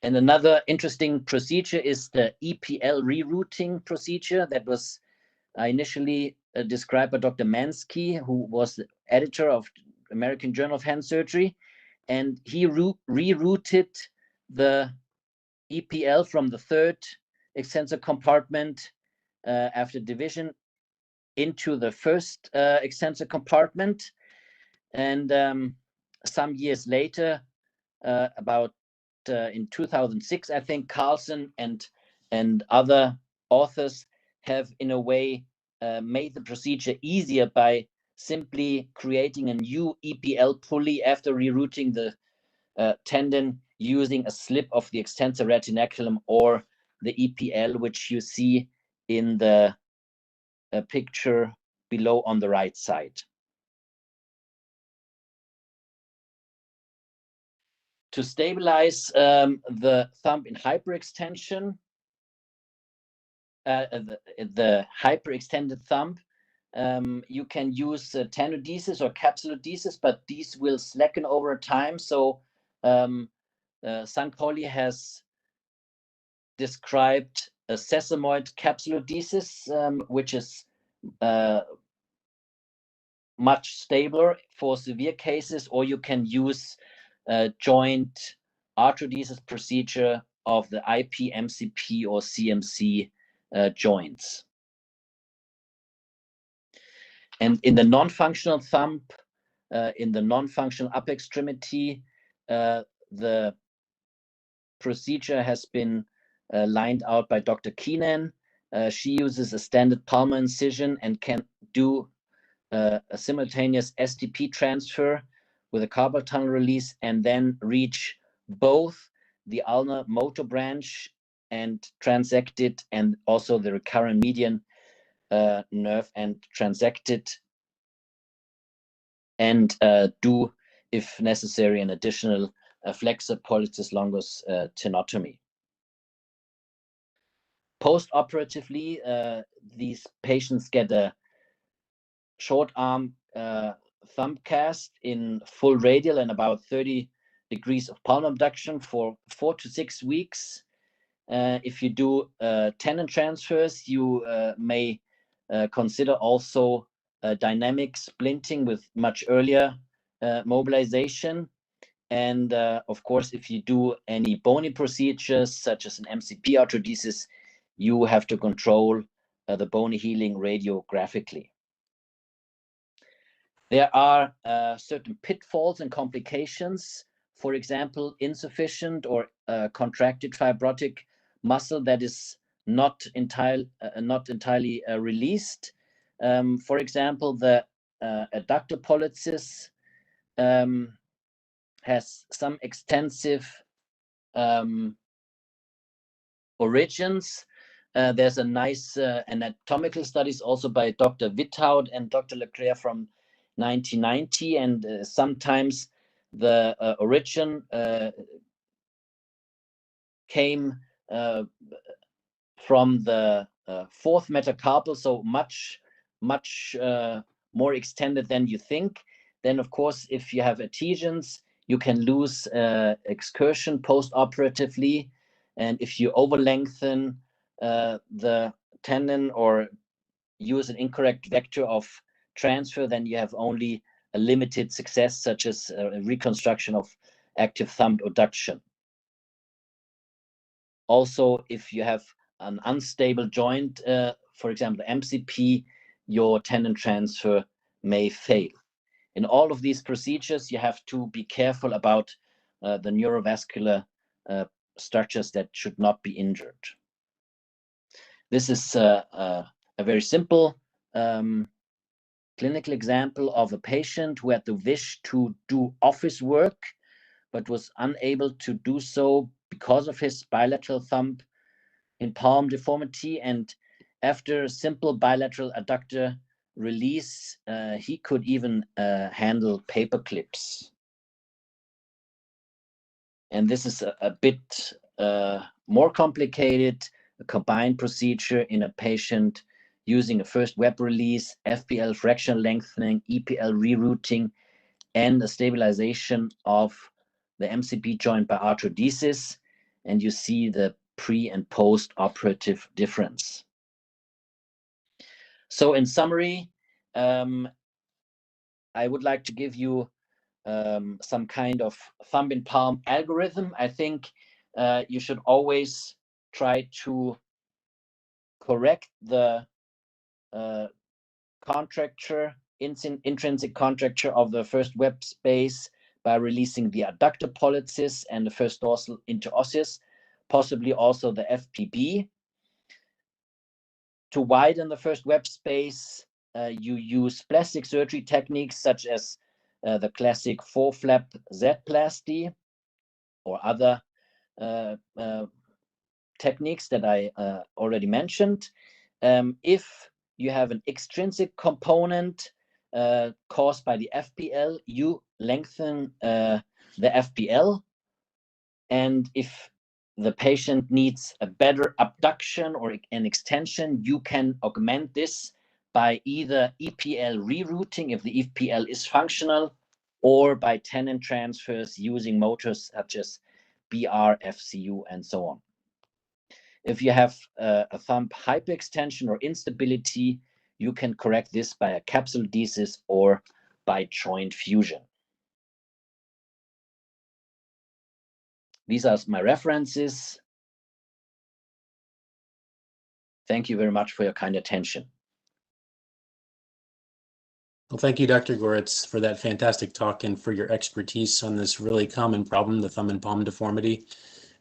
And another interesting procedure is the EPL rerouting procedure that was initially described by Dr. Mansky, who was the editor of the American Journal of Hand Surgery. And he rerouted the EPL from the third extensor compartment after division into the first extensor compartment. And some years later, about in 2006, I think Carlson and other authors have in a way made the procedure easier by simply creating a new EPL pulley after rerouting the tendon using a slip of the extensor retinaculum or the EPL, which you see in the picture below on the right side. To stabilize the thumb in hyperextension, the hyperextended thumb, you can use tenodesis or capsulodesis, but these will slacken over time. So Sankoli has described a sesamoid capsulodesis, which is much stabler for severe cases, or you can use joint arthrodesis procedure of the IP, MCP, or CMC joints. And in the non-functional thumb, in the non-functional upper extremity, the procedure has been lined out by Dr. Keenan. She uses a standard palmar incision and can do a simultaneous STP transfer with a carpal tunnel release and then reach both the ulnar motor branch and transect it, and also the recurrent median nerve and transect it, and do, if necessary, an additional flexor pollicis longus tenotomy. Post-operatively, these patients get a short arm thumb cast in full radial and about 30 degrees of palm abduction for 4 to 6 weeks. If you do tendon transfers, you may consider also dynamic splinting with much earlier mobilization. And of course, if you do any bony procedures, such as an MCP arthrodesis, you have to control the bony healing radiographically. There are certain pitfalls and complications. For example, insufficient or contracted fibrotic muscle that is not entirely released. For example, the adductor pollicis has some extensive origins. There's a nice anatomical studies also by Dr. Witthaut and Dr. Leclerc from 1990, and sometimes the origin came from the fourth metacarpal, so much more extended than you think. Then, of course, if you have adhesions, you can lose excursion post-operatively, and if you over-lengthen the tendon or use an incorrect vector of transfer, then you have only a limited success, such as a reconstruction of active thumb adduction. Also, if you have an unstable joint, for example, MCP, your tendon transfer may fail. In all of these procedures, you have to be careful about the neurovascular structures that should not be injured. This is a very simple clinical example of a patient who had the wish to do office work but was unable to do so because of his bilateral thumb in palm deformity. And after simple bilateral adductor release, he could even handle paper clips. And this is a bit more complicated, a combined procedure in a patient using a first web release, FPL fractional lengthening, EPL rerouting, and a stabilization of the MCP joint by arthrodesis. And you see the pre and post operative difference. So in summary, I would like to give you some kind of thumb in palm algorithm. I think you should always try to correct the contracture, intrinsic contracture of the first web space by releasing the adductor pollicis and the first dorsal interosseous, possibly also the FPB. To widen the first web space, you use plastic surgery techniques such as the classic 4-flap Z-plasty or other techniques that I already mentioned. If you have an extrinsic component caused by the FPL, you lengthen the FPL. And if the patient needs a better abduction or an extension, you can augment this by either EPL rerouting if the EPL is functional, or by tendon transfers using motors such as BR, FCU, and so on. If you have a thumb hyperextension or instability, you can correct this by a capsulodesis or by joint fusion. These are my references. Thank you very much for your kind attention. Well, thank you, Dr. Gohritz, for that fantastic talk and for your expertise on this really common problem, the thumb and palm deformity.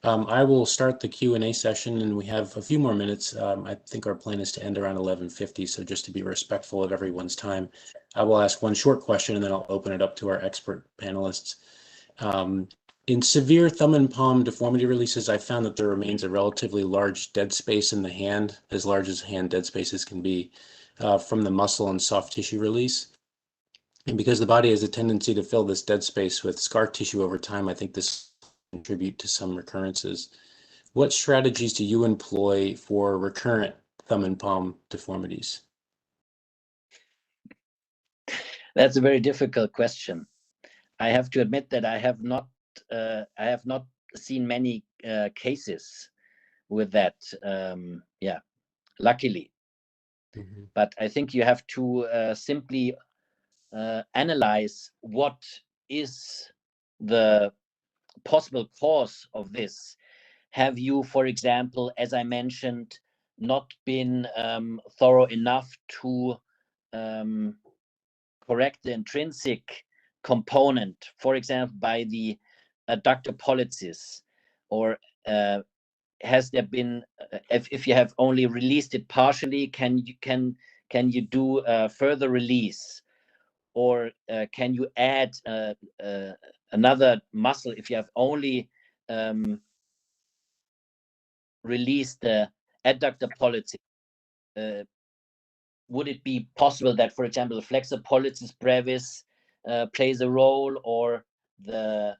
I will start the Q&A session, and we have a few more minutes. I think our plan is to end around 11:50, so just to be respectful of everyone's time, I will ask one short question, and then I'll open it up to our expert panelists. In severe thumb and palm deformity releases, I found that there remains a relatively large dead space in the hand, as large as hand dead spaces can be, from the muscle and soft tissue release. And because the body has a tendency to fill this dead space with scar tissue over time, I think this contribute to some recurrences. What strategies do you employ for recurrent thumb and palm deformities? That's a very difficult question. I have to admit that I have not seen many cases with that. Yeah, luckily. Mm-hmm. But I think you have to simply analyze what is the possible cause of this. Have you, for example, as I mentioned, not been thorough enough to correct the intrinsic component, for example, by the adductor pollicis, or has there been, if you have only released it partially, can you do further release, or can you add another muscle if you have only released the adductor pollicis? Would it be possible that, for example, the flexor pollicis brevis plays a role, or the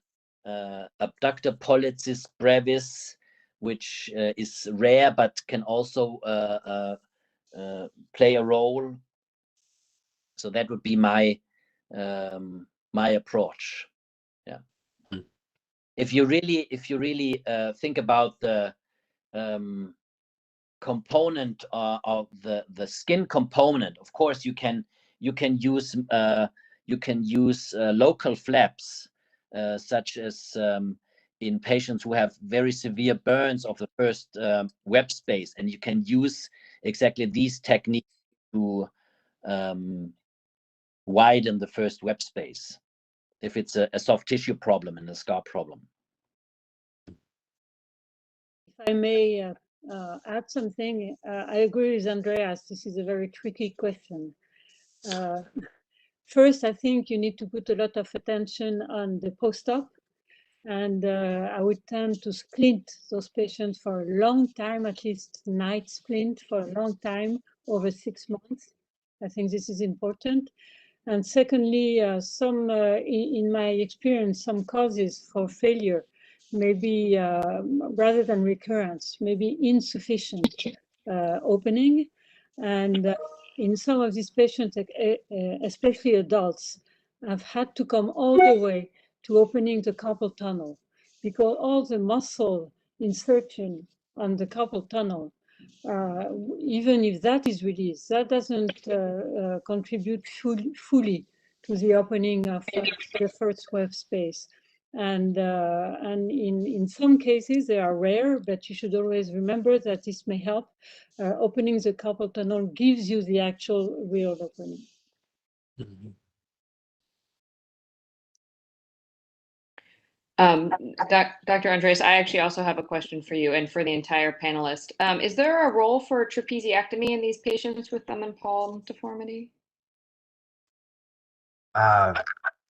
abductor pollicis brevis, which is rare but can also play a role? So that would be my my approach. Yeah. Mm-hmm. If you really think about the component of the skin component, of course you can use local flaps, such as in patients who have very severe burns of the first web space, and you can use exactly these techniques to widen the first web space if it's a soft tissue problem and a scar problem. If I may add something, I agree with Andreas. This is a very tricky question. First, I think you need to put a lot of attention on the post-op. And I would tend to splint those patients for a long time, at least night splint for a long time, over 6 months. I think this is important. And secondly, in my experience, some causes for failure may be, rather than recurrence, maybe insufficient opening. And in some of these patients, especially adults, have had to come all the way to opening the carpal tunnel, because all the muscle insertion on the carpal tunnel, even if that is released, that doesn't contribute fully to the opening of the first web space. And in some cases, they are rare, but you should always remember that this may help. Opening the carpal tunnel gives you the actual real opening. Mm-hmm. Dr. Andreas, I actually also have a question for you and for the entire panelist. Is there a role for trapeziectomy in these patients with thumb and palm deformity?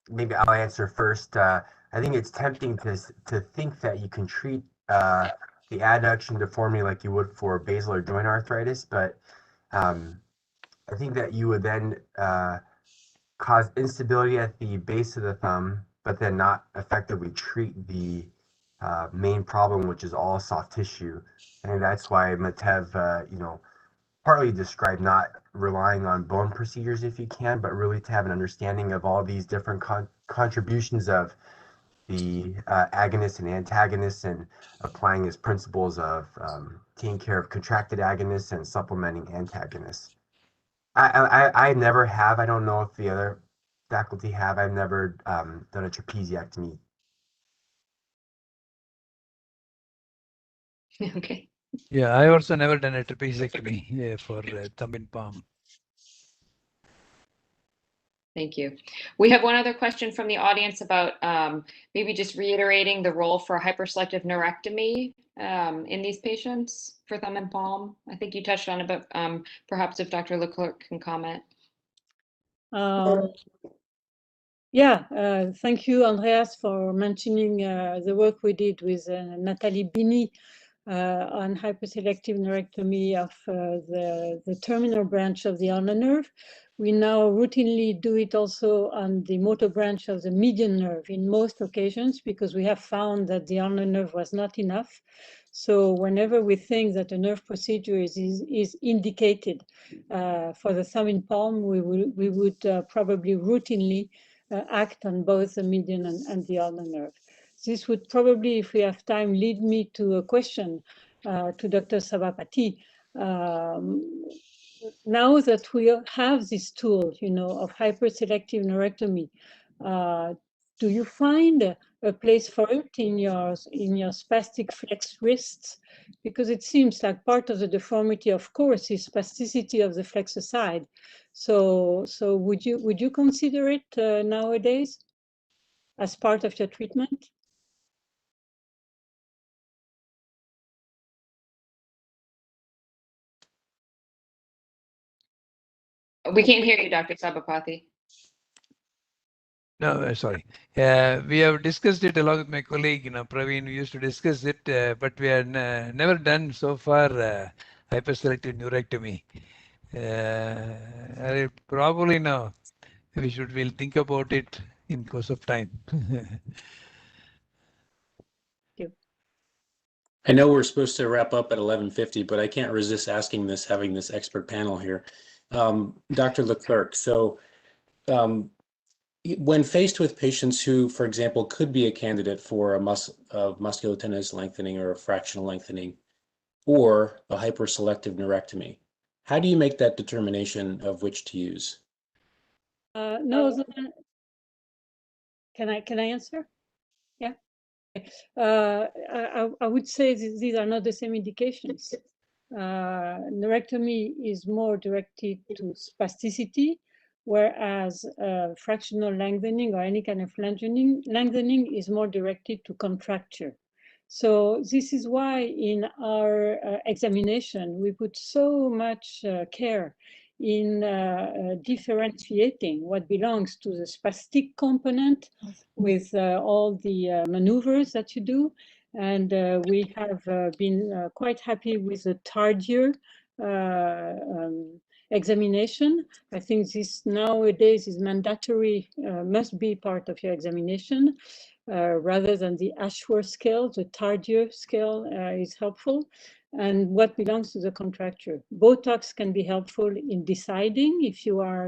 Maybe I'll answer first. I think it's tempting to think that you can treat the adduction deformity like you would for basilar joint arthritis, but I think that you would then cause instability at the base of the thumb, but then not effectively treat the main problem, which is all soft tissue. And that's why Matev, partly described not relying on bone procedures if you can, but really to have an understanding of all these different contributions of the agonists and antagonists, and applying his principles of taking care of contracted agonists and supplementing antagonists. I never have. I don't know if the other faculty have. I've never done a trapeziectomy. Okay. Yeah, I also never done a trapeziectomy for thumb and palm. Thank you. We have one other question from the audience about maybe just reiterating the role for hyperselective neurectomy in these patients for thumb and palm. I think you touched on it, but perhaps if Dr. Leclerc can comment. Yeah, thank you, Andreas, for mentioning the work we did with Nathalie Bini on hyperselective neurectomy of the terminal branch of the ulnar nerve. We now routinely do it also on the motor branch of the median nerve in most occasions, because we have found that the ulnar nerve was not enough. So whenever we think that a nerve procedure is indicated for the thumb and palm, we would probably routinely act on both the median and the ulnar nerve. This would probably, if we have time, lead me to a question to Dr. Sabapathy. Now that we have this tool, of hyperselective neurectomy, do you find a place for it in your spastic flex wrists? Because it seems like part of the deformity, of course, is spasticity of the flexor side. So would you consider it nowadays as part of your treatment? We can't hear you, Dr. Sabapathy. No, sorry. We have discussed it along with my colleague, Praveen. We used to discuss it, but we have never done so far hyperselective neurectomy. I probably know we'll think about it in course of time. I know we're supposed to wrap up at 11:50, but I can't resist asking this, having this expert panel here. Dr. Leclerc, so when faced with patients who, for example, could be a candidate for a musculotendinous lengthening or a fractional lengthening or a hyperselective neurectomy, how do you make that determination of which to use? No, can I answer? Yeah. I would say these are not the same indications. Neurectomy is more directed to spasticity, whereas fractional lengthening or any kind of lengthening is more directed to contracture. So this is why in our examination, we put so much care in differentiating what belongs to the spastic component with all the maneuvers that you do. And we have been quite happy with the tardier examination. I think this nowadays is mandatory, must be part of your examination. Rather than the Ashworth scale, the tardier scale is helpful. And what belongs to the contracture. Botox can be helpful in deciding if you are,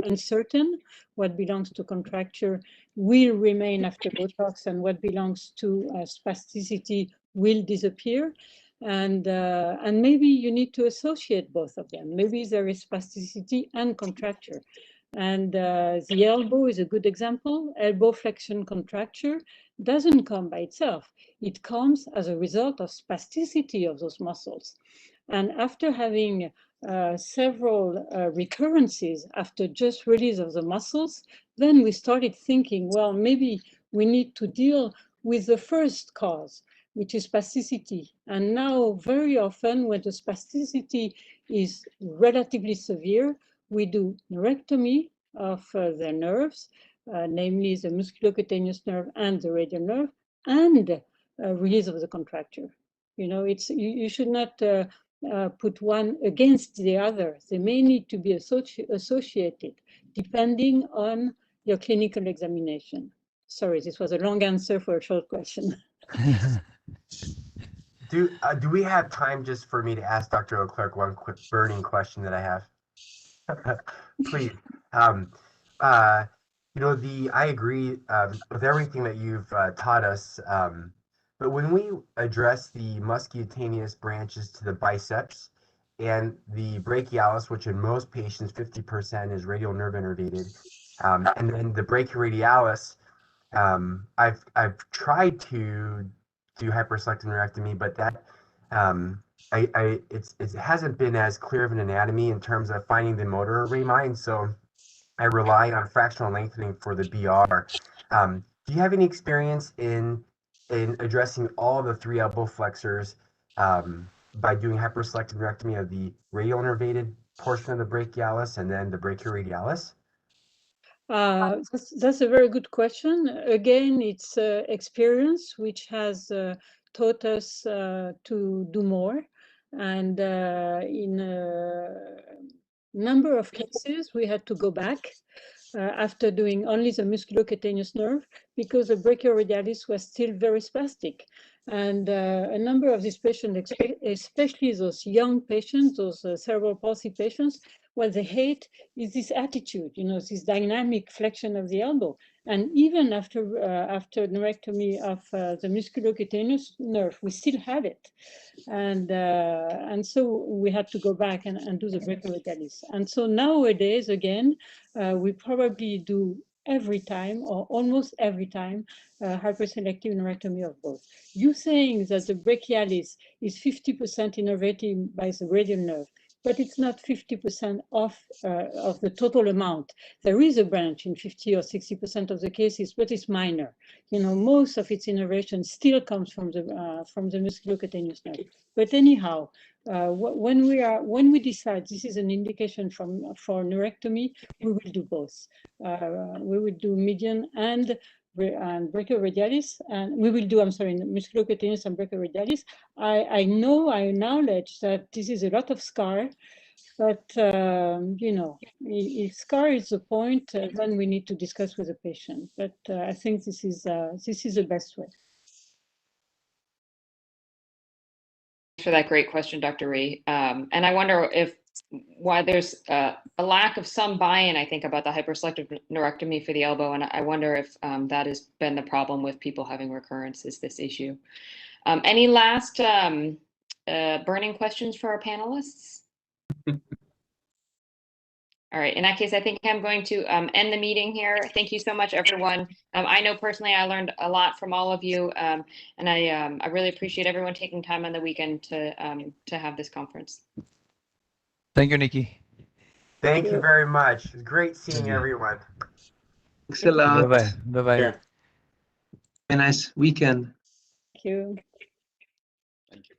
uncertain what belongs to contracture will remain after Botox and what belongs to spasticity will disappear. And maybe you need to associate both of them. Maybe there is spasticity and contracture. And the elbow is a good example. Elbow flexion contracture doesn't come by itself. It comes as a result of spasticity of those muscles. And after having several recurrences after just release of the muscles, then we started thinking, well, maybe we need to deal with the first cause, which is spasticity. And now very often when the spasticity is relatively severe, we do neurectomy of the nerves, namely the musculocutaneous nerve and the radial nerve, and release of the contracture. You should not put one against the other. They may need to be associated depending on your clinical examination. Sorry, this was a long answer for a short question. Do we have time just for me to ask Dr. Leclerc one quick burning question that I have? Please. I agree with everything that you've taught us. But when we address the muscutaneous branches to the biceps and the brachialis, which in most patients 50% is radial nerve innervated, and then the brachioradialis, I've tried to do hyperselective neurectomy, but that it hasn't been as clear of an anatomy in terms of finding the motor array mine, so I rely on fractional lengthening for the BR. Do you have any experience in addressing all the three elbow flexors by doing hyperselective neurectomy of the radial innervated portion of the brachialis and then the brachioradialis? That's a very good question. Again, it's experience which has taught us to do more. And in a number of cases, we had to go back after doing only the musculocutaneous nerve because the brachioradialis was still very spastic. And a number of these patients, especially those young patients, those cerebral palsy patients, what they hate is this attitude, this dynamic flexion of the elbow. And even after neurectomy of the musculocutaneous nerve, we still had it. And so we had to go back and do the brachioradialis. And so nowadays, again, we probably do every time or almost every time hyperselective neurectomy of both. You saying that the brachialis is 50% innervated by the radial nerve, but it's not 50% of the total amount. There is a branch in 50 or 60% of the cases, but it's minor. Most of its innervation still comes from the musculocutaneous nerve. But anyhow, when we decide this is an indication for neurectomy, we will do both. We will do median and brachioradialis, and we will do, musculocutaneous and brachioradialis. I acknowledge that this is a lot of scar, but if scar is the point, then we need to discuss with the patient. But I think this is the best way. For that great question, Dr. Rhee. And I wonder why there's a lack of some buy-in, I think, about the hyperselective neurectomy for the elbow. And I wonder if that has been the problem with people having recurrence, is this issue. Any last burning questions for our panelists? All right, in that case, I think I'm going to end the meeting here. Thank you so much, everyone. I know personally I learned a lot from all of you, and I really appreciate everyone taking time on the weekend to have this conference. Thank you, Nikki. Thank you very much. It's great seeing everyone. Thanks a lot. Bye-bye. Bye-bye. Have a nice weekend. Thank you. Thank you.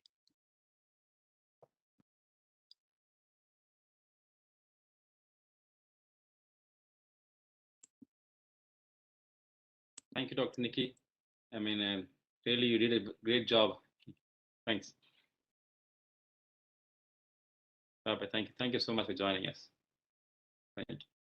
Thank you, Dr. Nikki. I mean, really, you did a great job. Thanks. Bye-bye. Thank you. Thank you so much for joining us. Thank you.